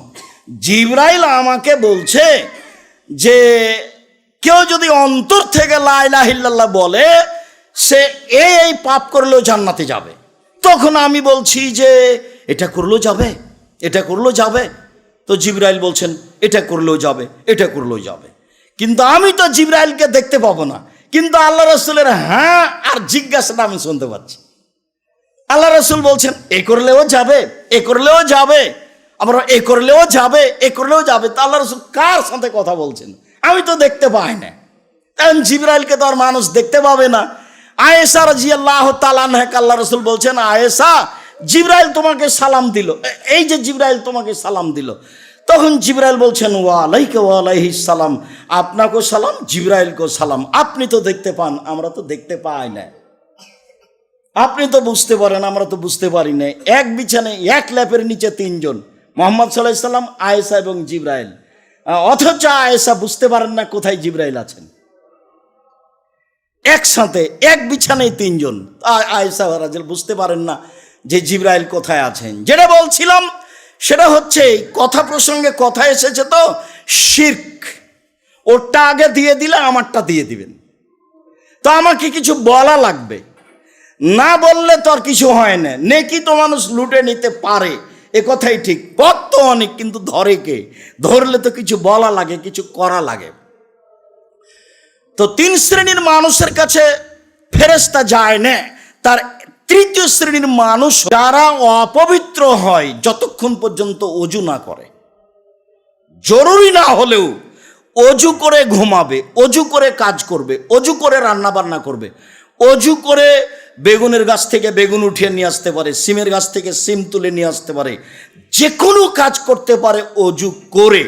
জিবরাইল আমাকে বলছে যে কেউ যদি অন্তর থেকে লা ইলাহা ইল্লাল্লাহ বলে সে এই পাপ করলেও জান্নাতে যাবে। তখন আমি বলছি যে এটা করলেও যাবে। তো জিবরাইল বলছেন এটা করলেও যাবে। কিন্তু আমি তো জিবরাইলকে দেখতে পাবো না, কিন্তু আল্লাহ রাসূলের হ্যাঁ আর জিজ্ঞাসাটা আমি শুনতে পাচ্ছি। আল্লাহ রাসূল বলছেন এ করলেও যাবে, আবার এ করলেও যাবে। তা আল্লাহ রাসূল কার সাথে কথা বলছেন? আমি তো দেখতে পাই না। কারণ জিবরাইলকে তো আর মানুষ দেখতে পাবে না। আয়েশা রাদিয়াল্লাহু তাআলা আনহাকে আল্লাহ রাসূল বলছেন, আয়েশা জিবরাইল তোমাকে সালাম দিল, এই যে জিবরাইল তোমাকে সালাম দিল। তখন জিবরাইল বলছেন, ওয়া আলাইহিস সালাম, আপনাকেও সালাম, জিবরাইলকেও সালাম। আপনি তো দেখতে পান, আমরা তো দেখতে পাই না। আপনি তো বুঝতে পারেন, আমরা তো বুঝতে পারি না। এক বিছানায় এক ল্যাপের নিচে তিনজন, মুহাম্মদ সাল্লাল্লাহু আলাইহি সাল্লাম, আয়েশা এবং জিবরাইল, অথচ আয়েশা বুঝতে পারেন না কোথায় জিবরাইল আছেন। একসাথে এক বিছানায় তিনজন, আয়েশা রাদিয়াল্লাহু বুঝতে পারেন না যে জিবরাইল কোথায় আছেন। যেটা বলছিলাম সেটা হচ্ছে কথা প্রসঙ্গে কথা এসেছে তো শিরক, ওরটা আগে দিয়ে দিলে আমারটা দিয়ে দিবেন। তো আমাকে কিছু বলা লাগবে, না বললে তো আর কিছু হয় না। নেকি তো মানুষ লুটে নিতে পারে, এ কথাই ঠিক। পথ তো অনেক, কিন্তু ধরে কে? ধরলে তো কিছু বলা লাগে, কিছু করা লাগে। তো তিন শ্রেণীর মানুষের কাছে ফেরেশতা যায় না। তার তৃতীয় শ্রেণীর মানুষ, যারা অপবিত্র হয় যতক্ষণ পর্যন্ত অজু না করে। জরুরি না হলেও অজু করে ঘুমাবে, অজু করে কাজ করবে, অজু করে রান্না বান্না করবে, অজু করে বেগুনের গাছ থেকে বেগুন উঠিয়ে নিয়ে আসতে পারে, সিমের গাছ থেকে সিম তুলে নিয়ে আসতে পারে, যে কোনো কাজ করতে পারে অজু করে।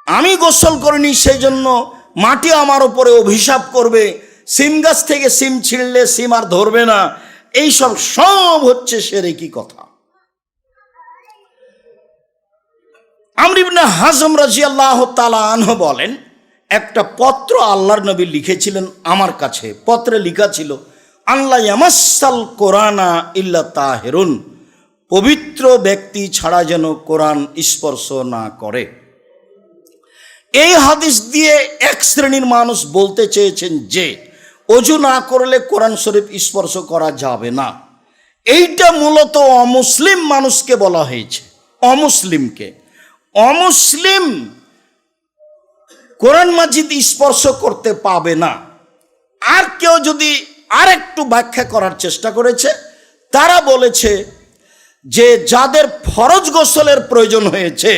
আমি গোসল করিনি সেই জন্য মাটি আমার ওপরে অভিশাপ করবে, সিম গাছ থেকে সিম ছিঁড়লে সিম আর ধরবে না, এইসব সব হচ্ছে শিরকি কথা। আমর ইবনে হাজম রাদিয়াল্লাহু তাআলা আনহু বলেন, একটা পত্র আল্লাহর নবী লিখেছিলেন আমার কাছে। পত্রে লেখা ছিল, আল্লাহ ইয়ামাসাল কোরআনা ইল্লা তাহিরুন, পবিত্র ব্যক্তি ছাড়া যেন কোরআন স্পর্শ না করে। এই হাদিস দিয়ে এক শ্রেণীর মানুষ বলতে চেয়েছেন যে অজু না করলে কোরআন শরীফ স্পর্শ করা যাবে না। এইটা মূলত অমুসলিম মানুষকে বলা হয়েছে, অমুসলিমকে। অমুসলিম কোরআন মাজিদ স্পর্শ করতে পাবে না। আর কেউ যদি আরেকটু ব্যাখ্যা করার চেষ্টা করেছে, তারা বলেছে যে যাদের ফরজ গোসলের প্রয়োজন হয়েছে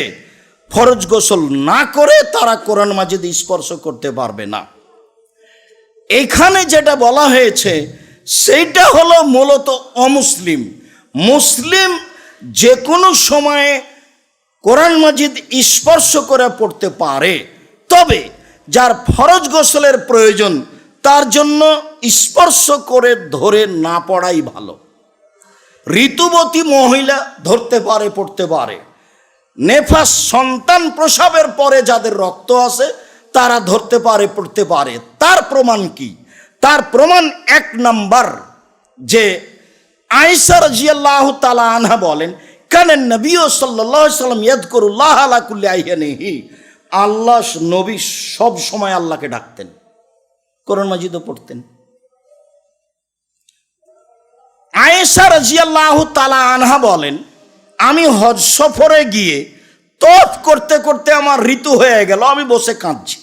ফরজ গোসল না করে তারা কোরআন মাজিদ স্পর্শ করতে পারবে না। এখানে যেটা বলা হয়েছে সেইটা হলো মূলত অমুসলিম। মুসলিম যে কোনো সময়ে কোরআন মাজিদ স্পর্শ করে পড়তে পারে, তবে যার ফরজ গোসলের প্রয়োজন তার জন্য স্পর্শ করে ধরে না পড়াই ভালো। ঋতুবতী মহিলা ধরতে পারে, পড়তে পারে। নেফাস সন্তান প্রসবের পরে যাদের রক্ত আসে তারা ধরতে পারে, পড়তে পারে। তার প্রমাণ কি? তার প্রমাণ 1 নাম্বার যে আয়েশা রাদিয়াল্লাহু তাআলা আনহা বলেন, কানান নবী সাল্লাল্লাহু আলাইহি ওয়াসাল্লাম ইয়াযকুরুল্লাহ আলা কুল্লি আহইয়ানিহি, আল্লাহ নবী সব সময় আল্লাহকে ডাকতেন, কোরআন মাজিদও পড়তেন। আয়েশা রাদিয়াল্লাহু তাআলা আনহা বলেন, আমি হজ সফরে গিয়ে তওয়াফ করতে করতে আমার ঋতু হয়ে গেল, আমি বসে কাঁদছি।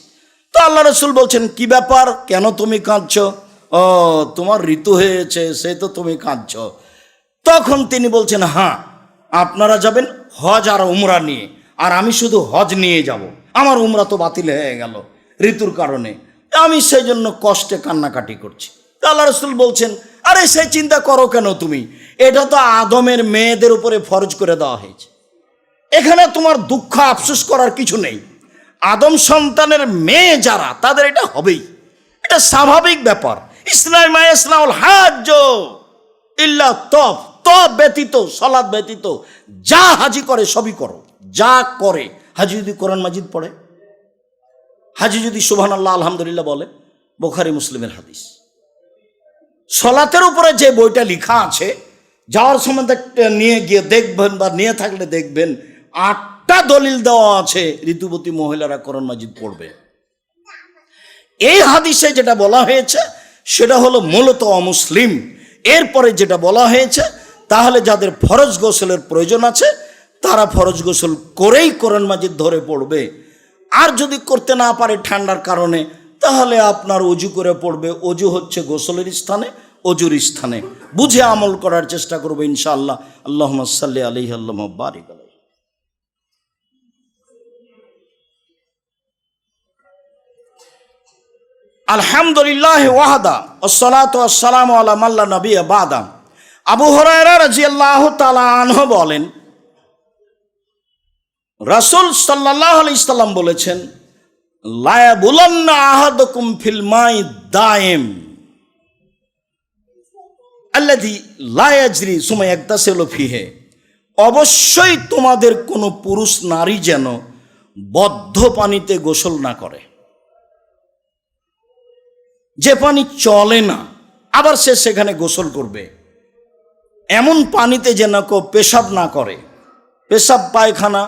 তো আল্লাহ রাসূল বলছেন, কি ব্যাপার, কেন তুমি কাঁদছো? ও তোমার ঋতু হয়েছে, সে তো তুমি কাঁদছো। তখন তিনি বলছেন, হ্যাঁ, আপনারা যাবেন হজ আর উমরা নিয়ে, আর আমি শুধু হজ নিয়ে যাব, আমার উমরা তো বাতিল হয়ে গেল ঋতুর কারণে, আমি সেই জন্য কষ্টে কান্নাকাটি করছি। আল্লাহ রাসূল বলছেন, আরে সেই চিন্তা করো কেন তুমি, এটা তো আদমের মেয়েদের উপরে ফরজ করে দেওয়া হয়েছে, এখানে তোমার দুঃখ আফসোস করার কিছু নেই। আদম সন্তানের মেয়ে যারা, তাদের এটা হবেই, এটা স্বাভাবিক ব্যাপার। ইসলাম ইসলামুল হাজ্জ ইল্লা তফ, তফ ব্যতীত, সালাত ব্যতীত যা হাজি করে সবই করো, যা করে। হাজি যদি কোরআন মাজিদ পড়ে, হাজি যদি সুবহানাল্লাহ আলহামদুলিল্লাহ বলে, বুখারী মুসলিমের হাদিস। সলাতের উপরে যে বইটা লেখা আছে, যাওয়ার সময় নিয়ে গিয়ে দেখবেন বা নিয়ে থাকলে দেখবেন 8টা দলিল দেওয়া আছে ঋতুবতী মহিলারা কোরআন মাজিদ পড়বে। এই হাদিসে যেটা বলা হয়েছে সেটা হলো মূলত অমুসলিম। এরপরে যেটা বলা হয়েছে, তাহলে যাদের ফরজ গোসলের প্রয়োজন আছে তারা ফরজ গোসল করেই কোরআন মাজিদ ধরে পড়বে। আর যদি করতে না পারে ঠান্ডার কারণে, তাহলে আপনার অজু করে পড়বে। অজু হচ্ছে গোসলের স্থানে, অজুর স্থানে বুঝে আমল করার চেষ্টা করবে ইনশাআল্লাহ। আল্লাহুম্মা সাল্লি আলাইহি আল্লাহুম্মা বারিক আলাইহি। আলহামদুলিল্লাহ ওয়াহদা ওয়াসসালাতু ওয়াসসালামু আলা মান লা নাবিয়্যা বাদা। আবু হুরায়রা রাদিয়াল্লাহু তাআলা আনহু বলেন, রাসূল সাল্লাল্লাহু আলাইহি সাল্লাম বলেছেন, লা ইয়াবুলান্না আহাদুকুম ফিল মাই দাইম আল্লাযী লা ইয়াজরি সুমা ইয়াগতাসিলু ফিহি, অবশ্যই তোমাদের কোনো পুরুষ নারী যেন বদ্ধ পানিতে গোসল না করে, যে পানি চলে না আবার সে সেখানে গোসল করবে, এমন পানিতে যেন কেউ পেশাব না করে। পেশাব পায়খানা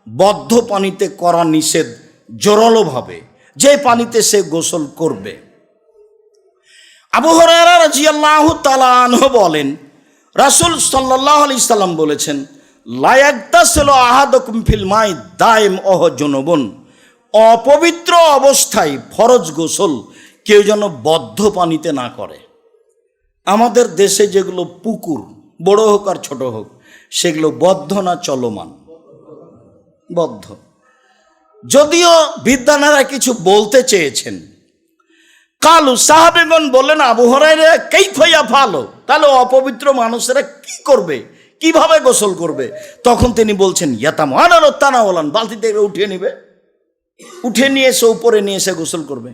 বদ্ধ পানিতে করা নিষেধ জোরালোভাবে, যে পানিতে সে গোসল করবে। আবু হুরায়রা রাদিয়াল্লাহু তাআলা আনহু বলেন, রাসূল সাল্লাল্লাহু আলাইহি সাল্লাম বলেছেন, লা ইয়াগতাসিলু আহাদুকুম ফিল মাই দাইম ওয়া জুনুবুন, অপবিত্র অবস্থায় ফরজ গোসল কেউ যেন বদ্ধ পানিতে না করে। আমাদের দেশে যেগুলো পুকুর, বড় হোক আর ছোট হোক, সেগুলো বদ্ধ না চলমান? বদ্ধ। যদিও বিদ্বানেরা কিছু বলতে চেয়েছেন, কালু সাহাবেগণ বললেন, আবু হুরায়রা কাইফা ইয়াফালু, তাহলে অপবিত্র মানুষেরা কি করবে, কিভাবে গোসল করবে? তখন তিনি বলছেন, ইয়াতামানান তানাওয়ালান, বালতি থেকে উঠিয়ে নিবে, উঠে নিয়ে এসে উপরে নিয়ে এসে গোসল করবে।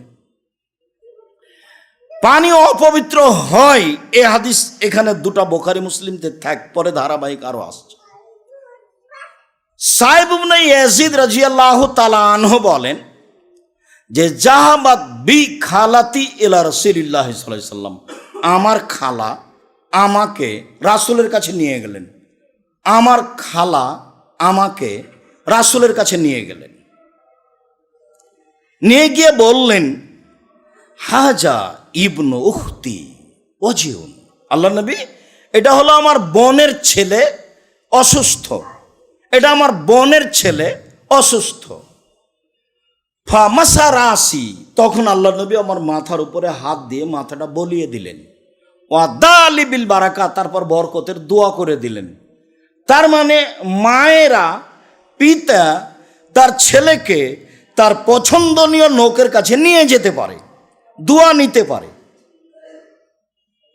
পানি অপবিত্র হয়, এ হাদিস এখানে 2টা বুখারী মুসলিমতে থাক, পরে ধারাবাহিক আরো আসছে। সাইব ইবনে ইয়াজিদ রাদিয়াল্লাহু তাআলা আনহু বলেন যে, জাহাবাত বি খালাতি ইলা রাসূলিল্লাহ সাল্লাল্লাহু আলাইহি সাল্লাম, আমার খালা আমাকে রাসূলের কাছে নিয়ে গেলেন, আমার খালা আমাকে রাসূলের কাছে নিয়ে গেলেন, নিয়ে গিয়ে বললেন, হাজা ইবনু উখতি ওয়াজিউন, আল্লাহ নবী, এটা হলো আমার বোনের ছেলে অসুস্থ, এটা আমার বোনের ছেলে অসুস্থ। ফামাসা রাসি, তখন আল্লাহ নবী আমার মাথার উপরে হাত দিয়ে মাথাটা বলিয়ে দিলেন। ওয়াদালি বিল বারাকা, তারপর বরকতের দোয়া করে দিলেন। তার মানে মায়েরা, পিতা তার ছেলেকে তার পছন্দনীয় লোকের কাছে নিয়ে যেতে পারে, দোয়া নিতে পারে।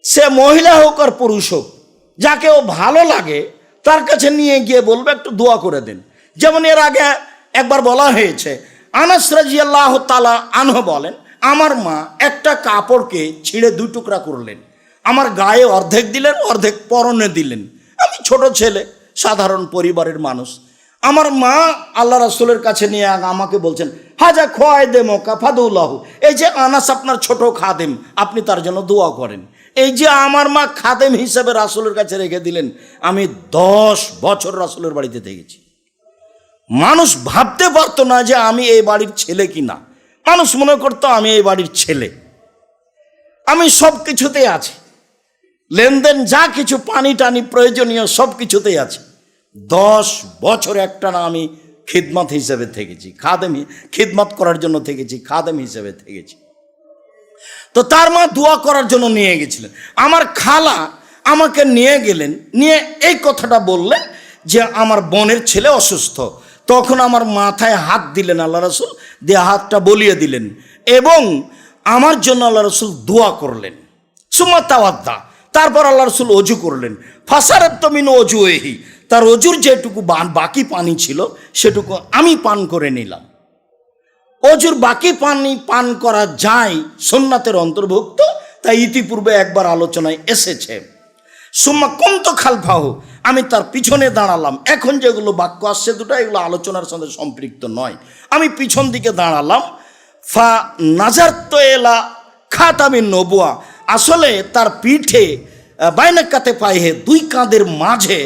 সে মহিলা হোক আর পুরুষ হোক, যাকে ও ভালো লাগে তার কাছে নিয়ে গিয়ে বলবে একটু দোয়া করে দেন। যেমন এর আগে একবার বলা হয়েছে, আনাস রাদিয়াল্লাহু তাআলা আনহু বলেন, আমার মা একটা কাপড়কে ছিঁড়ে 2 টুকরা করলেন, আমার গায়ে অর্ধেক দিলেন, অর্ধেক পরনে দিলেন। আমি ছোট ছেলে, সাধারণ পরিবারের মানুষ। আমার মা আল্লাহ রাসূলের কাছে নিয়ে আমাকে বলছেন, হাজা খোয়াইদে মোকা ফাদুল্লাহু, এই যে আনাস আপনার ছোট খাদেম, আপনি তার জন্য দোয়া করেন। এই যে আমার মা খাদেম হিসেবে রাসূলের কাছে রেখে দিলেন। আমি 10 বছর রাসূলের বাড়িতে থেকেছি। মানুষ ভাবতে পারতো না যে আমি এই বাড়ির ছেলে কিনা। মানুষ মনে করতো আমি এই বাড়ির ছেলে। আমি সব কিছুতেই আছি, লেনদেন যা কিছু পানি টানি প্রয়োজনীয় সব কিছুতেই আছে। 10 বছর একটানা আমি খিদমত হিসেবে থেকেছি, খিদমত করার জন্য থেকেছি, খাদেম হিসেবে থেকেছি। তো তার মা দোয়া করার জন্য নিয়ে গেছিলেন। আমার খালা আমাকে নিয়ে গেলেন, নিয়ে এই কথাটা বললেন যে আমার বোনের ছেলে অসুস্থ। তখন আমার মাথায় হাত দিলেন আল্লাহ রাসূল, দিয়ে হাতটা বলিয়ে দিলেন এবং আমার জন্য আল্লাহ রাসূল দোয়া করলেন। সুম্মা তাওয়াদ্দা, তারপর আল্লাহ রাসূল অজু করলেন। ফাসারাত মিন ওজুহি, তার অজুর যেটুকু বাকি পানি ছিল সেটুকু আমি পান করে নিলাম। অজুর বাকি পানি পান করা যায়, সুন্নাতের অন্তর্ভুক্ত, তাই ইতিপূর্বে একবার আলোচনায় এসেছে। সুম্মা কুনতু খালফাহু, আমি তার পিছনে দাঁড়ালাম। এখন যেগুলো বাক্য আসছে দুটো, এগুলো আলোচনার সাথে সম্পৃক্ত নয়। আমি পিছন দিকে দাঁড়ালাম। ফা নাজারতু ইলা খাতামিন নবুয়া, আসলে তার পিঠে বাইনাকাতে পায়ে 2 কাঁধের মাঝে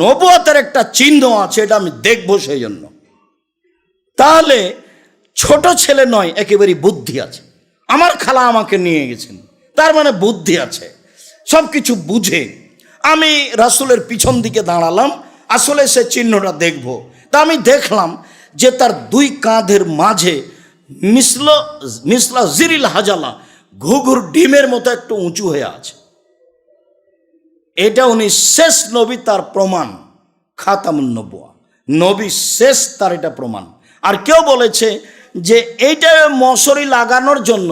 নবুয়াতের একটা চিহ্ন আছে, এটা আমি দেখবো সেই জন্য। তাহলে ছোট ছেলে নয়, একেবারে বুদ্ধি আছে। আমার খালা আমাকে নিয়ে গেছেন, তার মানে বুদ্ধি আছে, সব কিছু বুঝে। আমি রাসূলের পিছন দিকে দাঁড়ালাম, আসলে সে চিহ্নটা দেখব। তা আমি দেখলাম যে তার 2 কাঁধের মাঝে মিসলা জিরিল হাজালা, ঘুঘুর ডিমের মতো একটু উঁচু হয়ে আছে। এটা উনি শেষ নবী, তার প্রমাণ। খাতামুন নবুয়া, নবী শেষ, তার এটা প্রমাণ। আর কেউ বলেছে যে এইটা মশারি লাগানোর জন্য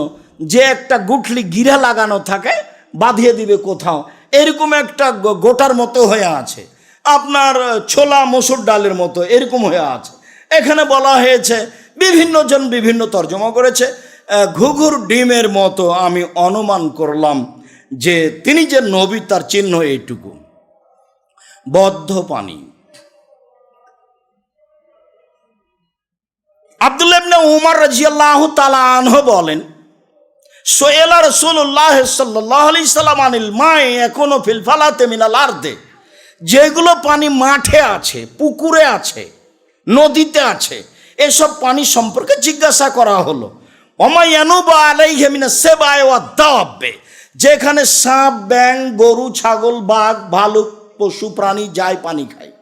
যে একটা গুঠলি গিরা লাগানো থাকে, বাঁধিয়ে দিবে কোথাও, এরকম একটা গোটার মতো হয়ে আছে, আপনার ছোলা মসুর ডালের মতো এরকম হয়ে আছে। এখানে বলা হয়েছে, বিভিন্ন জন বিভিন্ন তর্জমা করেছে, ঘুঘুর ডিমের মতো। আমি অনুমান করলাম যে তিনি যে নবী তার চিহ্ন এইটুকু। বদ্ধ পানি। আব্দুল্লাহ ইবনে উমর রাদিয়াল্লাহু তাআলা আনহু বলেন, সুয়েলা রাসূলুল্লাহ সাল্লাল্লাহু আলাইহি সাল্লাম আনিল মাই এখনো ফিল ফালাতে মিনাল আরদে, যেগুলো পানি মাঠে আছে, পুকুরে আছে, নদীতে আছে, এসব পানি সম্পর্কে জিজ্ঞাসা করা হলো। ওমায়ানুবা আলাইহি মিনাস সাবাই ওয়াদ দাওয়াবে, যেখানে সাপ, ব্যাঙ, গরু, ছাগল, বাঘ, ভালুক, পশু প্রাণী যায় পানি খায়,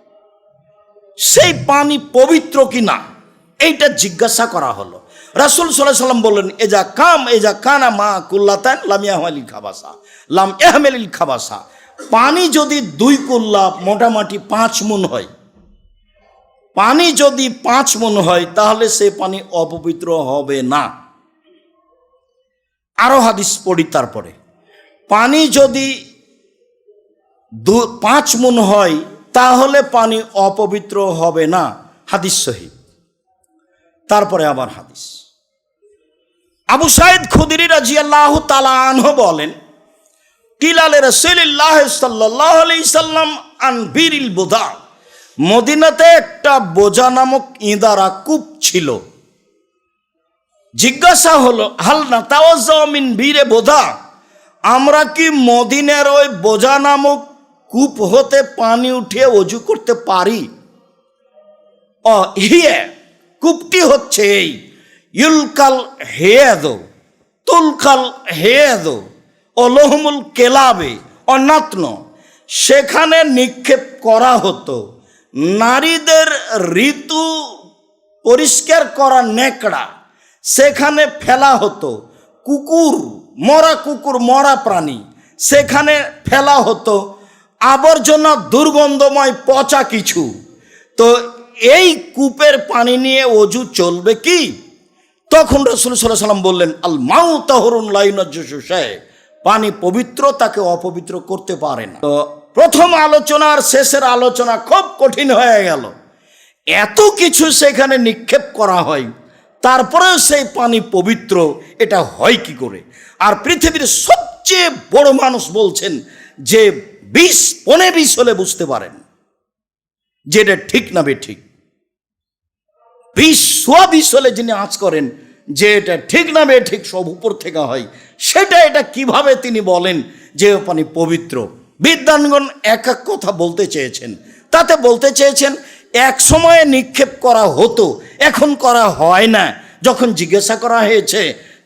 সেই পানি পবিত্র কিনা এইটা জিজ্ঞাসা করা হলো। রাসূল সাল্লাল্লাহু আলাইহি সাল্লাম বললেন, এজা কানা মা কুল্লাতান লাম ইয়াহমিল খাবাসা, পানি যদি 2 কুল্লা মোটামুটি 5 মুন হয়, পানি যদি 5 মুন হয়, তাহলে সে পানি অপবিত্র হবে না। আরো হাদিস পড়ি তারপরে। পানি যদি 5 মুন হয়, তাহলে পানি অপবিত্র হবে না, হাদিস সহিহ। তারপরে আবার হাদিস, আবু সাঈদ খুদরি রাদিয়াল্লাহু তাআলা আনহু বলেন, কিলালে রাসূলুল্লাহ সাল্লাল্লাহু আলাইহি সাল্লাম আন বিরিল বুদা, মদিনাতে একটা বোজা নামক ইঁদারা কূপ ছিল। জিজ্ঞাসা হলো, হাল না তাওয়াজ্জা মিন বীরে বোধা, আমরা কি মদিনার ওই বোজা নামক কূপ হতে পানি উঠিয়ে ওযু করতে পারি? কূপটি হচ্ছে এই, ইউলকাল হেয়াদো তুলকাল হেয়াদো অলহমুল কেলাবে অনাত্ন, সেখানে নিক্ষেপ করা হতো নারীদের ঋতু পরিষ্কার করা নেকড়া, সেখানে ফেলা হতো কুকুর, মরা প্রাণী, সেখানে ফেলা হতো আবর্জনা, দুর্গন্ধময় পচা কিছু। তো এই কূপের পানি নিয়ে অজু চলবে কি? তখন রাসূল সাল্লাল্লাহু আলাইহি ওয়াসাল্লাম বললেন, আল মাউ তাহুরুন লা ইউনাজ্জিসু শাই, পানি পবিত্র, তাকে অপবিত্র করতে পারে না। তো প্রথম আলোচনার শেষের আলোচনা খুব কঠিন হয়ে গেল। এত কিছু সেখানে নিক্ষেপ করা হয়, তারপরেও সেই পানি পবিত্র, এটা হয় কি করে? আর পৃথিবীর সবচেয়ে বড় মানুষ বলছেন যে 20 হলে বুঝতে পারেন যে এটা ঠিক না বেঠিক। 20 হলে যিনি আঁচ করেন যে এটা ঠিক না বেঠিক, সব উপর থেকে হয়, এটা কিভাবে তিনি বলেন যে পানি পবিত্র? বিদ্বানগণ এক এক কথা বলতে চেয়েছেন। তাতে বলতে চেয়েছেন এক সময়ে নিক্ষেপ করা হতো, এখন করা হয় না। যখন জিজ্ঞাসা করা হয়েছে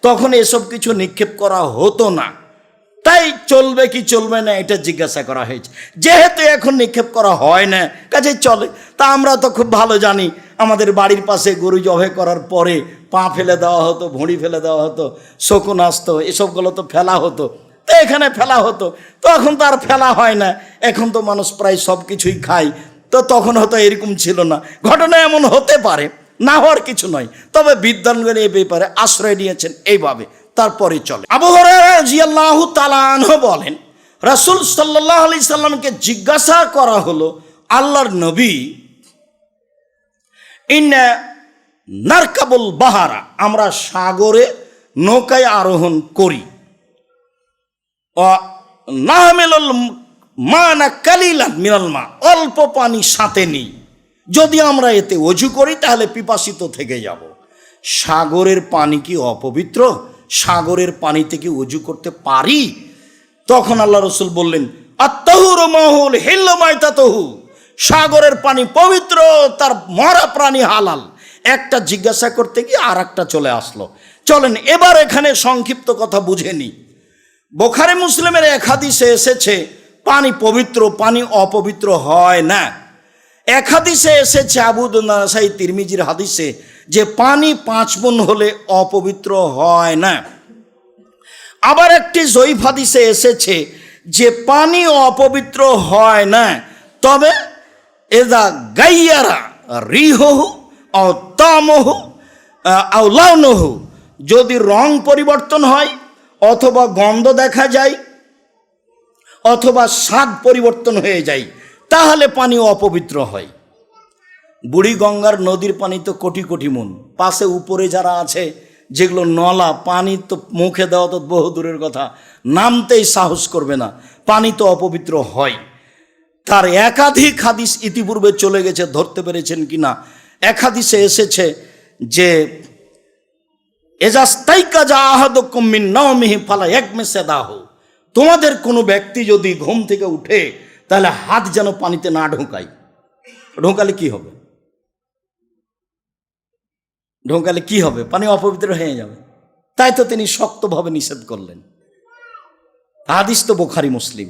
তখন এসব কিছু নিক্ষেপ করা হতো না, তাই চলবে কি চলবে না এটা জিজ্ঞাসা করা হয়েছে। যেহেতু এখন নিক্ষেপ করা হয় না, কাজে চলে। তা আমরা তো খুব ভালো জানি, আমাদের বাড়ির পাশে গরু জবাই করার পরে পা ফেলে দেওয়া হতো, ভুঁড়ি ফেলে দেওয়া হতো, শকুন আসতো, এসবগুলো তো ফেলা হতো। তো এখানে ফেলা হতো, তো এখন তো আর ফেলা হয় না। এখন তো মানুষ প্রায় সব কিছুই খায়, তো তখন হয়তো এরকম ছিল না। ঘটনা এমন হতে পারে, না হওয়ার কিছু নয়। তবে বিদ্বানগণ এই ব্যাপারে আশ্রয় নিয়েছেন এইভাবে। তারপরে চলে আবু হুরায়রা রাদিয়াল্লাহু তাআলা আনহু বলেন, রাসূল সাল্লাল্লাহু আলাইহি সাল্লামকে জিজ্ঞাসা করা হলো, আল্লাহর নবী, ইন্না নারকাবুল বাহারা, আমরা সাগরে নৌকায় আরোহণ করি, ও নাহমিলুল মানা কালিলান মিনাল মা, অল্প পানি সাথে নিই, যদি আমরা এতে অজু করি তাহলে পিপাসিত থেকে যাব। সাগরের পানি কি অপবিত্র? সাগরের পানিতে কি অজু করতে পারি? তখন আল্লাহ রসুল বললেন, আত্তাহুরু মাহুল হিল্লু মাইতাতুহু, সাগরের পানি পবিত্র, তার মরা প্রাণী হালাল। একটা জিজ্ঞাসা করতে গিয়ে আর একটা চলে আসলো। চলেন এবার এখানে সংক্ষিপ্ত কথা বুঝে নিই। বুখারী মুসলিমের এক হাদিসে এসেছে পানি পবিত্র, পানি অপবিত্র হয় না। এক হাদিসে এসেছে আবু দাউদ, নাসাই, তিরমিজির হাদিসে যে পানি 5 গুণ হলে অপবিত্র হয় না। আবার একটি জয়ীফ হাদিসে এসেছে যে পানি অপবিত্র হয় না, তবে এদা গাইয়ারা রিহহু আও তামহু আও লাউনহু, যদি রং পরিবর্তন হয়, অথবা গন্ধ দেখা যায়, অথবা স্বাদ পরিবর্তন হয়ে যায়, তাহলে পানি অপবিত্র হয়। বুড়ি গঙ্গার নদীর পানি তো কোটি কোটি মন, পাশে উপরে যারা আছে যেগুলো নলা, পানি তো মুখে দেওয়া তো বহু দূরের কথা, নামতেই সাহস করবে না, পানি তো অপবিত্র হয়। তার একাধিক হাদিস ইতিপূর্বে চলে গেছে, ধরতে পেরেছেন কিনা। এক হাদিসে এসেছে যে এজাস্তাইকাজা আহাদুকুম মিন নাওমিহি ফালা ইয়াগমিসাদাহু, তোমাদের কোনো ব্যক্তি যদি ঘুম থেকে উঠে তাহলে হাত যেন পানিতে না ঢোকায়। ঢোকালে কি হবে? ঢোকালে কি হবে? পানি অপবিত্র হয়ে যাবে। তাই তো তিনি শক্তভাবে নিষেধ করলেন। হাদিস তো বুখারী মুসলিম।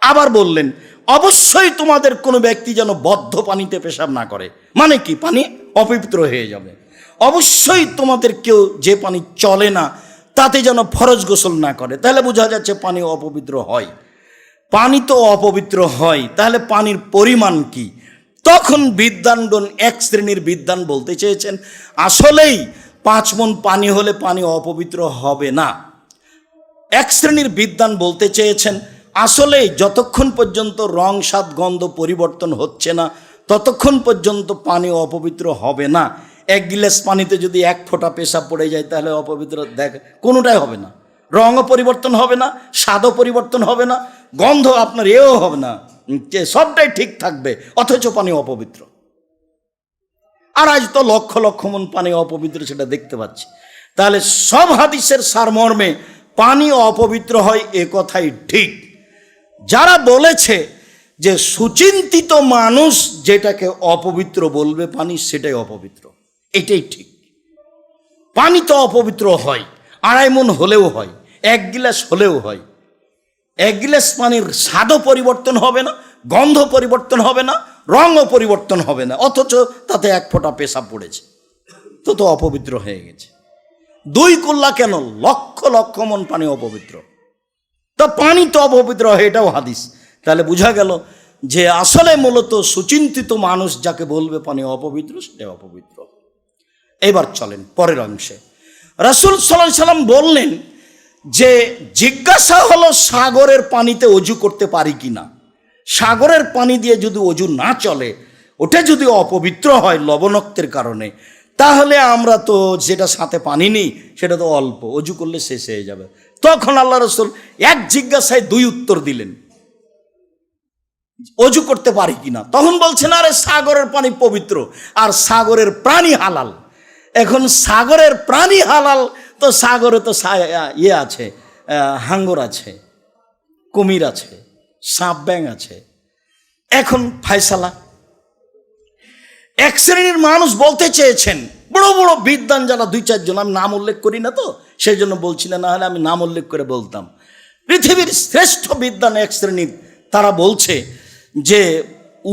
আবার বললেন, অবশ্যই তোমাদের কোনো ব্যক্তি যেন বদ্ধ পানিতে পেশাব না করে। মানে কি? পানি অপবিত্র হয়ে যাবে। অবশ্যই তোমাদের কেউ যে পানি চলে না তাতে যেন ফরজ গোসল না করে। তাহলে বোঝা যাচ্ছে পানি অপবিত্র হয়। পানি তো অপবিত্র হয়, তাহলে পানির পরিমাণ কি? তখন বিদ্বানগণ, এক শ্রেণীর বিদ্বান বলতে চেয়েছেন, আসলেই 5 মণ পানি হলে পানি অপবিত্র হবে না। এক শ্রেণীর বিদ্বান বলতে চেয়েছেন, আসলেই যতক্ষণ পর্যন্ত রং, স্বাদ, গন্ধ পরিবর্তন হচ্ছে না ততক্ষণ পর্যন্ত পানি অপবিত্র হবে না। 1 গিলাস পানিতে যদি 1 ফোঁটা পেশাব পড়ে যায় তাহলে অপবিত্র কোনোটাই হবে না। রঙও পরিবর্তন হবে না, স্বাদও পরিবর্তন হবে না, গন্ধ আপনার এও হবে না, সবটাই ঠিক থাকবে, অথচ পানি অপবিত্র। আর আজ তো লক্ষ লক্ষ মণ পানি অপবিত্র, সেটা দেখতে পাচ্ছি। তাহলে সব হাদিসের সারমর্মে পানি অপবিত্র হয়, এ কথাই ঠিক। যারা বলেছে যে সুচিন্তিত মানুষ যেটাকে অপবিত্র বলবে পানি, সেটাই অপবিত্র, এটাই ঠিক। পানি তো অপবিত্র হয়, 2.5 মণ হলেও হয়, 1 গিলাস হলেও হয়। 1 গিলাস পানির স্বাদও পরিবর্তন হবে না, গন্ধ পরিবর্তন হবে না, রঙও পরিবর্তন হবে না, অথচ তাতে 1 ফোঁটা পেশাব পড়েছে, তো অপবিত্র হয়ে গেছে। 2 কুল্লা কেন, লক্ষ লক্ষ মণ পানি অপবিত্র। তো পানি তো অপবিত্র হয়, এটাও হাদিস। তাহলে বোঝা গেল যে আসলে মূলত সুচিন্তিত মানুষ যাকে বলবে পানি অপবিত্র, সেটা অপবিত্র। এবার চলেন পরের অংশে। রাসূল সাল্লাল্লাহু আলাইহি সাল্লাম বললেন যে জিজ্ঞাসা হলো সাগরের পানিতে অজু করতে পারি কিনা। সাগরের পানি দিয়ে যদি অজু না চলে, ওটা যদি অপবিত্র হয় লবণাক্তের কারণে, তাহলে আমরা তো যেটা সাথে পানি নিই সেটা তো অল্প, অজু করলে শেষ হয়ে যাবে। তখন আল্লাহ রাসূল এক জিজ্ঞাসায় দুই উত্তর দিলেন, অজু করতে পারি কিনা। তখন বলছেন আরে সাগরের পানি পবিত্র আর সাগরের প্রাণী হালাল। এখন সাগরের প্রাণী হালাল, তো সাগরে তো ইয়ে আছে, হাঙ্গর আছে, কুমির আছে, সাপ ব্যাং আছে। এখন ফায়সালা এক শ্রেণীর মানুষ বলতে চেয়েছেন, বড় বড় বিদ্বান যারা দুই চারজন, আমি নাম উল্লেখ করি না তো সেই জন্য বলছি না, না হলে আমি নাম উল্লেখ করে বলতাম। পৃথিবীর শ্রেষ্ঠ বিদ্বান এক শ্রেণীর, তারা বলছে যে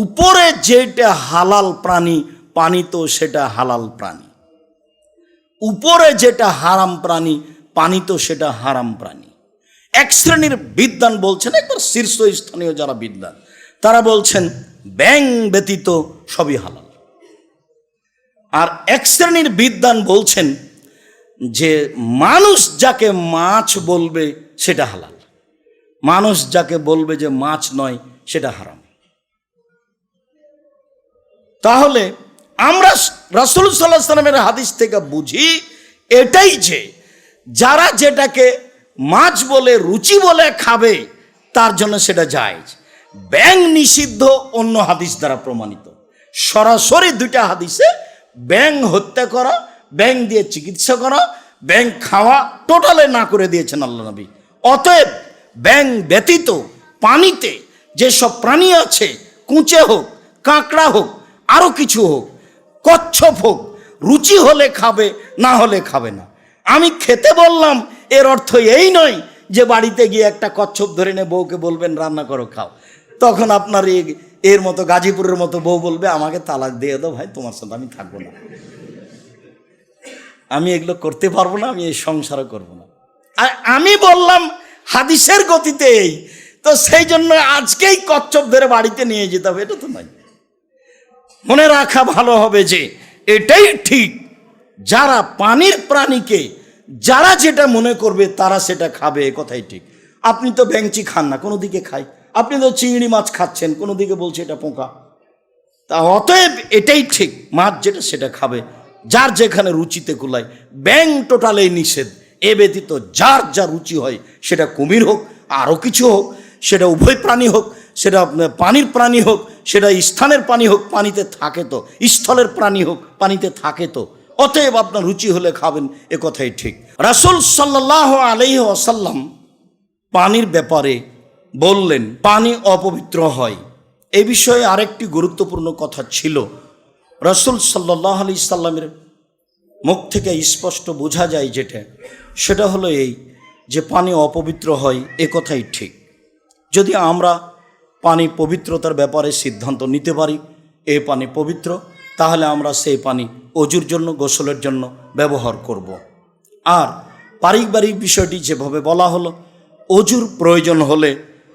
উপরে যেটা হালাল প্রাণী, পানি তো সেটা হালাল প্রাণী। উপরে যেটা হারাম প্রাণী, পানি তো সেটা হারাম প্রাণী। এক শ্রেণীর বিদ্বান বলছেন, একবার শীর্ষস্থানীয় যারা বিদ্বান, তারা বলছেন ব্যাং ব্যতীত সবই হালাল। আর এক শ্রেণীর বিদ্বান বলছেন যে মানুষ যাকে মাছ বলবে সেটা হালাল, মানুষ যাকে বলবে যে মাছ নয় সেটা হারাম। তাহলে আমরা রাসূল সাল্লাল্লাহু আলাইহি সাল্লামের হাদিস থেকে বুঝি এটাই যে যারা যেটাকে মাছ বলে, রুচি বলে খাবে তার জন্য সেটা জায়েজ। ব্যাং নিষিদ্ধ অন্য হাদিস দ্বারা প্রমাণিত। সরাসরি দুইটা হাদিসে ব্যাং হত্যা করা, ব্যাং দিয়ে চিকিৎসা করা, ব্যাং খাওয়া টোটালে না করে দিয়েছেন আল্লাহ নবী। অতএব ব্যাং ব্যতীত পানিতে যেসব প্রাণী আছে, কুঁচে হোক, কাঁকড়া হোক, আরও কিছু হোক, কচ্ছপ হোক, রুচি হলে খাবে, না হলে খাবে না। আমি খেতে বললাম এর অর্থ এই নয় যে বাড়িতে গিয়ে একটা কচ্ছপ ধরে নিয়ে বউকে বলবেন রান্না করো খাও। তখন আপনার এর মতো গাজীপুরের মতো বউ বলবে আমাকে তালাক দিয়ে দাও ভাই, তোমার সাথে আমি থাকবো না, আমি এগুলো করতে পারবো না, আমি এই সংসারও করবো না। আর আমি বললাম হাদিসের গতিতে এই, তো সেই জন্য আজকেই কচ্ছপ ধরে বাড়িতে নিয়ে যেতে হবে, এটা তো নয়। মনে রাখা ভালো হবে যে এটাই ঠিক, যারা পানির প্রাণীকে যারা যেটা মনে করবে তারা সেটা খাবে, এ কথাই ঠিক। আপনি তো ব্যাংচি খান না, কোনো দিকে খাই। আপনি তো চিংড়ি মাছ খাচ্ছেন, কোনো দিকে বলছে এটা পোকা। তা অতএব এটাই ঠিক, মাছ যেটা সেটা খাবে, যার যেখানে রুচিতে কুলায়। ব্যাং টোটালেই নিষেধ। এ ব্যতীত যার যা রুচি হয়, সেটা কুমির হোক, আরও কিছু হোক, সেটা উভয় প্রাণী হোক, সেটা পানির প্রাণী হোক, সেটা স্থানের প্রাণী হোক, পানিতে থাকে তো, স্থলের প্রাণী হোক, পানিতে থাকে তো। অতএব আপনার রুচি হলে খাবেন, এ কথাই ঠিক। রাসূল সাল্লাল্লাহু আলাইহি ওয়াসাল্লাম পানির ব্যাপারে বললেন পানি অপবিত্র হয়। এ বিষয়ে আরেকটি গুরুত্বপূর্ণ কথা ছিল। রাসূল সাল্লাল্লাহু আলাইহি সাল্লামের মুখ থেকে স্পষ্ট বোঝা যায় যেটা, সেটা হলো এই যে পানি অপবিত্র হয়, এ কথাই ঠিক। যদি আমরা পানি পবিত্রতার ব্যাপারে সিদ্ধান্ত নিতে পারি এ পানি পবিত্র, তাহলে আমরা সেই পানি অজুর জন্য, গোসলের জন্য ব্যবহার করব। আর পারিবারিক বিষয়টি যেভাবে বলা হলো, অজুর প্রয়োজন হলে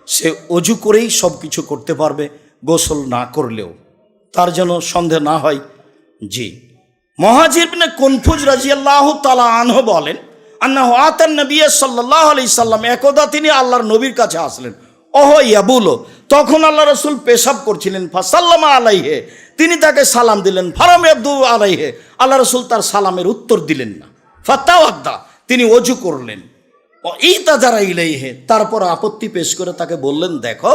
সে অজু করেই সব কিছু করতে পারবে, গোসল না করলেও, তার যেন সন্দেহ না হয়। জি, মুহাজির ইবনে কুনফুজ রাদিয়াল্লাহু তাআলা আনহু বলেন, আন্নাহু আতান নবী সাল্লাল্লাহু আলাইহি সাল্লাম, একদা তিনি আল্লাহর নবীর কাছে আসলেন। ওহ ইয়াবুলো, তখন আল্লাহ রাসূল পেশাব করছিলেন। ফাসাল্লামা আলাইহে, তিনি তাকে সালাম দিলেন। ফারাম আব্দু আলাইহে, আল্লাহ রাসূল তার সালামের উত্তর দিলেন না। ফাতাওয়াদ্দা, তিনি অজু করলেন। ও ইতাজারা ইলাইহে, তারপর আপত্তি পেশ করে তাকে বললেন, দেখো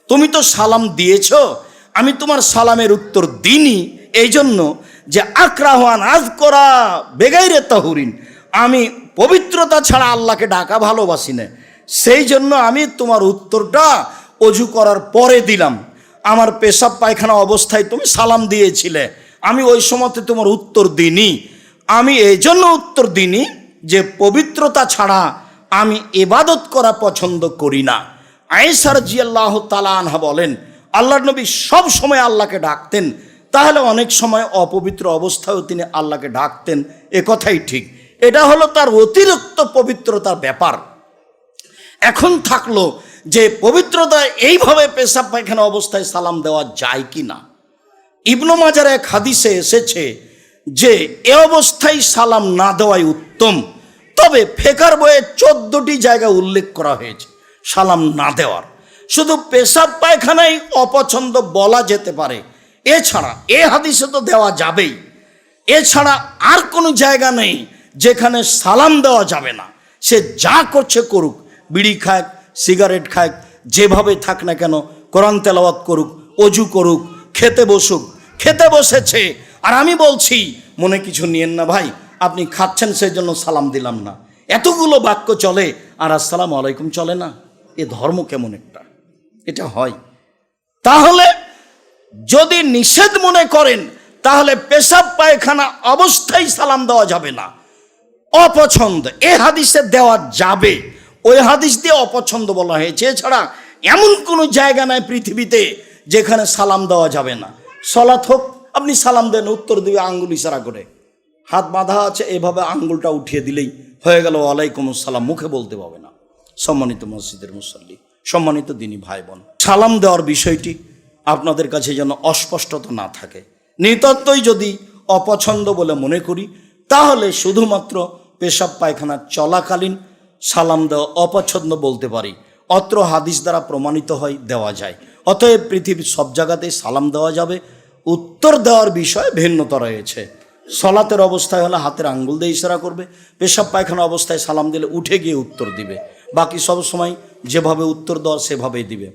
তুমি তো সালাম দিয়েছ, আমি তোমার সালামের উত্তর দিইনি এই জন্য যে আকরাহান আযকরা বেগাইরে তাহুরিন, আমি পবিত্রতা ছাড়া আল্লাহকে ডাকা ভালোবাসি না, সেই জন্য আমি তোমার উত্তরটা অজু করার পরে দিলাম। আমার পেশাব পায়খানা অবস্থায় তুমি সালাম দিয়েছিলে, আমি ওই সময়তে তোমার উত্তর দিইনি। আমি এই জন্য উত্তর দিইনি যে পবিত্রতা ছাড়া আমি ইবাদত করা পছন্দ করি না। আয়েশা রাদিয়াল্লাহু তাআলা আনহা বলেন, আল্লাহর নবী সব সময় আল্লাহকে ডাকতেন, তাহলে অনেক সময় অপবিত্র অবস্থায়ও তিনি আল্লাহকে ডাকতেন, এ কথাই ঠিক। এটা হলো তার অতিরিক্ত পবিত্রতার ব্যাপার। এখন থাকলো যে পবিত্রতা এইভাবে পেশাব পায়খানা অবস্থায় সালাম দেওয়া যায় কি না। ইবনু মাজার এক হাদিসে এসেছে যে এ অবস্থায় সালাম না দেওয়াই উত্তম, তবে ফেকার বইয়ে 14টি জায়গা উল্লেখ করা হয়েছে সালাম না দেওয়ার। শুধু পেশাব পায়খানাই অপছন্দ বলা যেতে পারে, এছাড়া এ হাদিসে তো দেওয়া যাবেই, এছাড়া আর কোনো জায়গা নেই যেখানে সালাম দেওয়া যাবে না। সে যা করছে করুক, বিড়ি খাক, সিগারেট খাক, যেভাবে থাক না কেন, কোরআন তেলাওয়াত করুক, অজু করুক, খেতে বসুক, খেতে বসেছে আর আমি বলছি মনে কিছু নিয়েন না ভাই, আপনি খাচ্ছেন সেই জন্য সালাম দিলাম না, এতগুলো বাক্য চলে আর আসসালামু আলাইকুম চলে না, এ ধর্ম কেমন একটা, এটা হয়। তাহলে যদি নিষেধ মনে করেন তাহলে পেশাব পায়খানা অবস্থায় সালাম দেওয়া যাবে না, অপছন্দ। এ হাদিসে দেওয়া যাবে, ওই হাদিস দিয়ে অপছন্দ বলা হয়েছে। এছাড়া এমন কোনো জায়গা নাই পৃথিবীতে যেখানে সালাম দেওয়া যাবে না। সলাৎ হোক, আপনি সালাম দেন, উত্তর দিবে আঙ্গুল ইশারা করে, হাত বাঁধা আছে এভাবে আঙ্গুলটা উঠিয়ে দিলেই হয়ে গেল ওয়ালাইকুম আসসালাম, মুখে বলতে পাবে না। সম্মানিত মসজিদের মুসল্লি, সম্মানিত দিনী ভাই বোন, সালাম দেওয়ার বিষয়টি আপনাদের কাছে যেন অস্পষ্টতা না থাকে। নিতান্তই যদি অপছন্দ বলে মনে করি তাহলে শুধুমাত্র পেশাব পায়খানা চলাকালীন সালাম দেওয়া অপছন্দ বলতে পারি, অত্র হাদিস দ্বারা প্রমাণিত হয় দেওয়া যায়। অতএব পৃথিবীর সব জায়গাতেই সালাম দেওয়া যাবে। উত্তর দেওয়ার বিষয়ে ভিন্নতা রয়েছে। সলাতের অবস্থায় হলে হাতের আঙ্গুল দিয়ে ইশারা করবে, পেশাব পায়খানা অবস্থায় সালাম দিলে উঠে গিয়ে উত্তর দিবে, বাকি সব সময় যেভাবে উত্তর দেওয়া সেভাবেই দিবে।